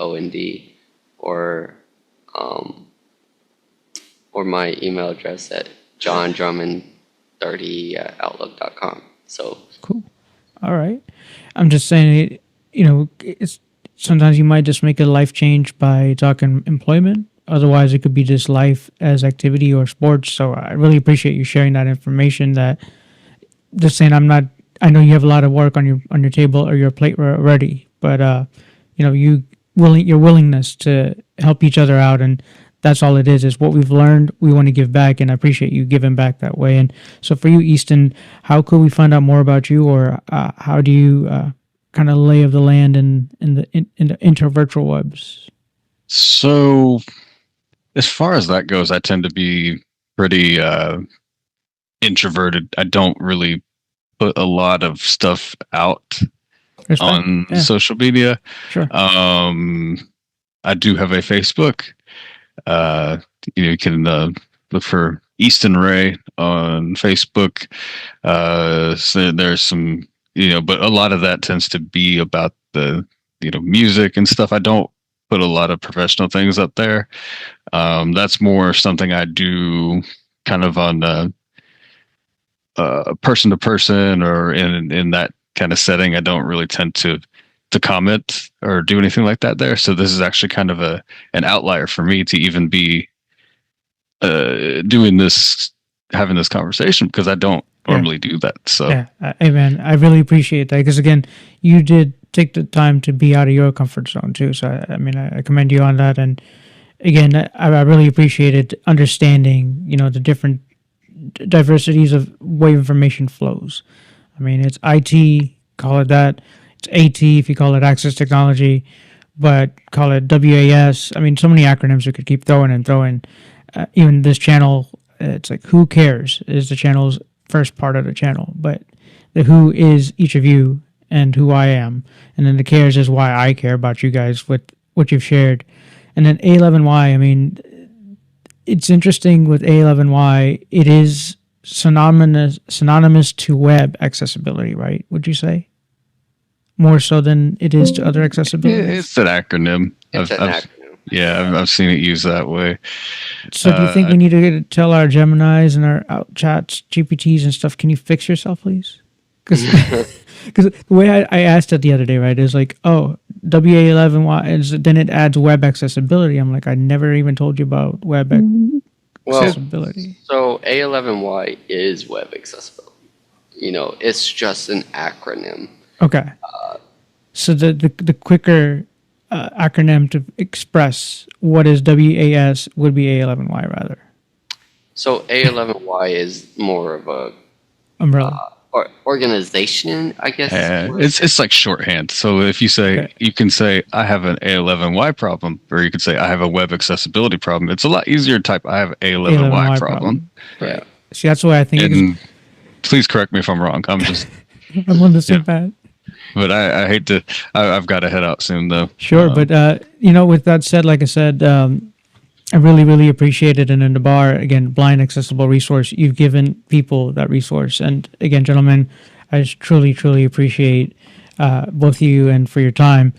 Speaker 3: or my email address at jondrummond30@outlook.com. So
Speaker 1: cool. All right. I'm just saying, it's sometimes you might just make a life change by talking employment. Otherwise, it could be just life as activity or sports. So I really appreciate you sharing that information. That just saying, I know you have a lot of work on your table or your plate already, but your willingness to help each other out, and that's all it is what we've learned. We want to give back, and I appreciate you giving back that way. And so for you, Easton, how could we find out more about you, or how do you kind of lay of the land in the intervirtual webs?
Speaker 2: So as far as that goes, I tend to be pretty introverted. I don't really put a lot of stuff out on social media.
Speaker 1: Sure.
Speaker 2: I do have a Facebook. You can look for Easton Ray on Facebook. So there's some, but a lot of that tends to be about the, music and stuff. I don't put a lot of professional things up there. That's more something I do kind of on person to person, or in that kind of setting. I don't really tend to comment or do anything like that there. So this is actually kind of an outlier for me to even be having this conversation, because I don't normally do that. So
Speaker 1: hey man, I really appreciate that, because again, you did take the time to be out of your comfort zone too. So I commend you on that. And again, I really appreciated understanding, the different diversities of way information flows. It's IT, call it that. It's AT if you call it access technology, but call it WAS. So many acronyms we could keep throwing. Even this channel, it's like who cares is the channel's first part of the channel, but the who is each of you and who I am, and then the cares is why I care about you guys with what you've shared. And then A11Y, it's interesting with A11Y, it is synonymous to web accessibility, right? Would you say? more so than it is to other accessibility?
Speaker 2: It's an acronym.
Speaker 3: It's an acronym.
Speaker 2: Yeah, I've seen it used that way.
Speaker 1: So do you think we need to tell our Geminis and our out chats, GPTs and stuff, can you fix yourself, please? Because the way I asked it the other day, right, is like, oh, WA11Y, then it adds web accessibility. I'm like, I never even told you about web accessibility.
Speaker 3: So A11Y is web accessibility. It's just an acronym.
Speaker 1: Okay. So the quicker acronym to express what is WAS would be A11Y rather.
Speaker 3: So A11Y is more of a
Speaker 1: Umbrella.
Speaker 3: organization, I guess.
Speaker 2: It's like shorthand. So if you say, you can say, I have an A11Y problem, or you could say, I have a web accessibility problem. It's a lot easier to type, I have A11Y problem.
Speaker 3: Right. Yeah.
Speaker 1: See, that's why I think
Speaker 2: And please correct me if I'm wrong. I'm
Speaker 1: on the same path.
Speaker 2: But I hate to, I've got to head out soon though.
Speaker 1: Sure. But, with that said, like I said, I really, really appreciate it. And in the bar, again, blind accessible resource, you've given people that resource. And again, gentlemen, I just truly, truly appreciate both of you and for your time.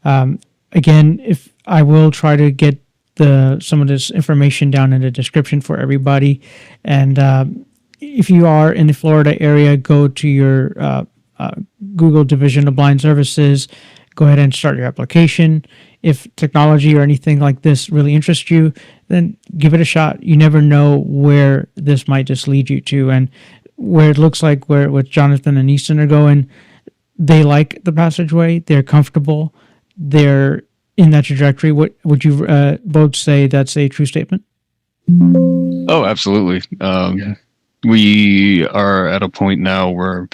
Speaker 1: Again, if I will try to get some of this information down in the description for everybody. And if you are in the Florida area, go to your Google Division of Blind Services, go ahead and start your application. If technology or anything like this really interests you, then give it a shot. You never know where this might just lead you to. And where it looks like where with Jonathan and Easton are going, they like the passageway. They're comfortable. They're in that trajectory. What would you both say that's a true statement?
Speaker 2: Oh, absolutely. We are at a point now where,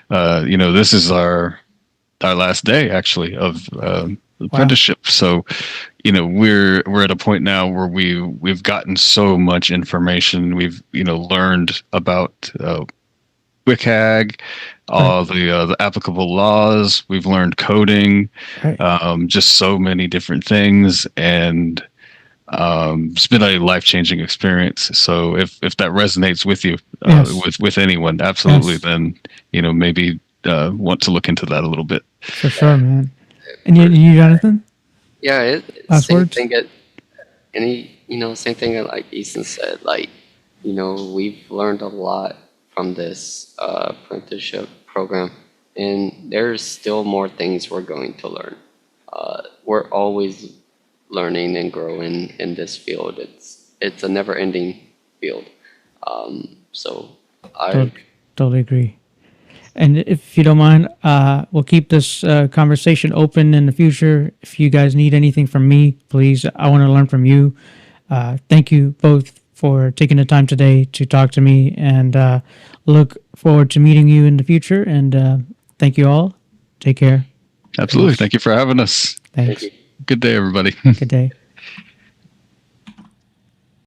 Speaker 2: this is our last day actually of apprenticeship. So, we're at a point now where we've gotten so much information. We've learned about WCAG, all the applicable laws. We've learned coding, just so many different things, and it's been a life-changing experience. So if that resonates with you, with anyone, absolutely, then maybe want to look into that a little bit.
Speaker 1: For sure, man. And you Jonathan?
Speaker 3: Yeah,
Speaker 1: Last words?
Speaker 3: Same thing like Easton said. We've learned a lot from this apprenticeship program, and there's still more things we're going to learn. We're always learning and growing in this field. It's a never-ending field. So I
Speaker 1: totally agree. And if you don't mind, we'll keep this conversation open in the future. If you guys need anything from me, please, I want to learn from you. Thank you both for taking the time today to talk to me, and look forward to meeting you in the future. And thank you all. Take care.
Speaker 2: Absolutely. Thank you for having us.
Speaker 1: Thanks.
Speaker 3: Thank you.
Speaker 2: Good day, everybody.
Speaker 1: Good day.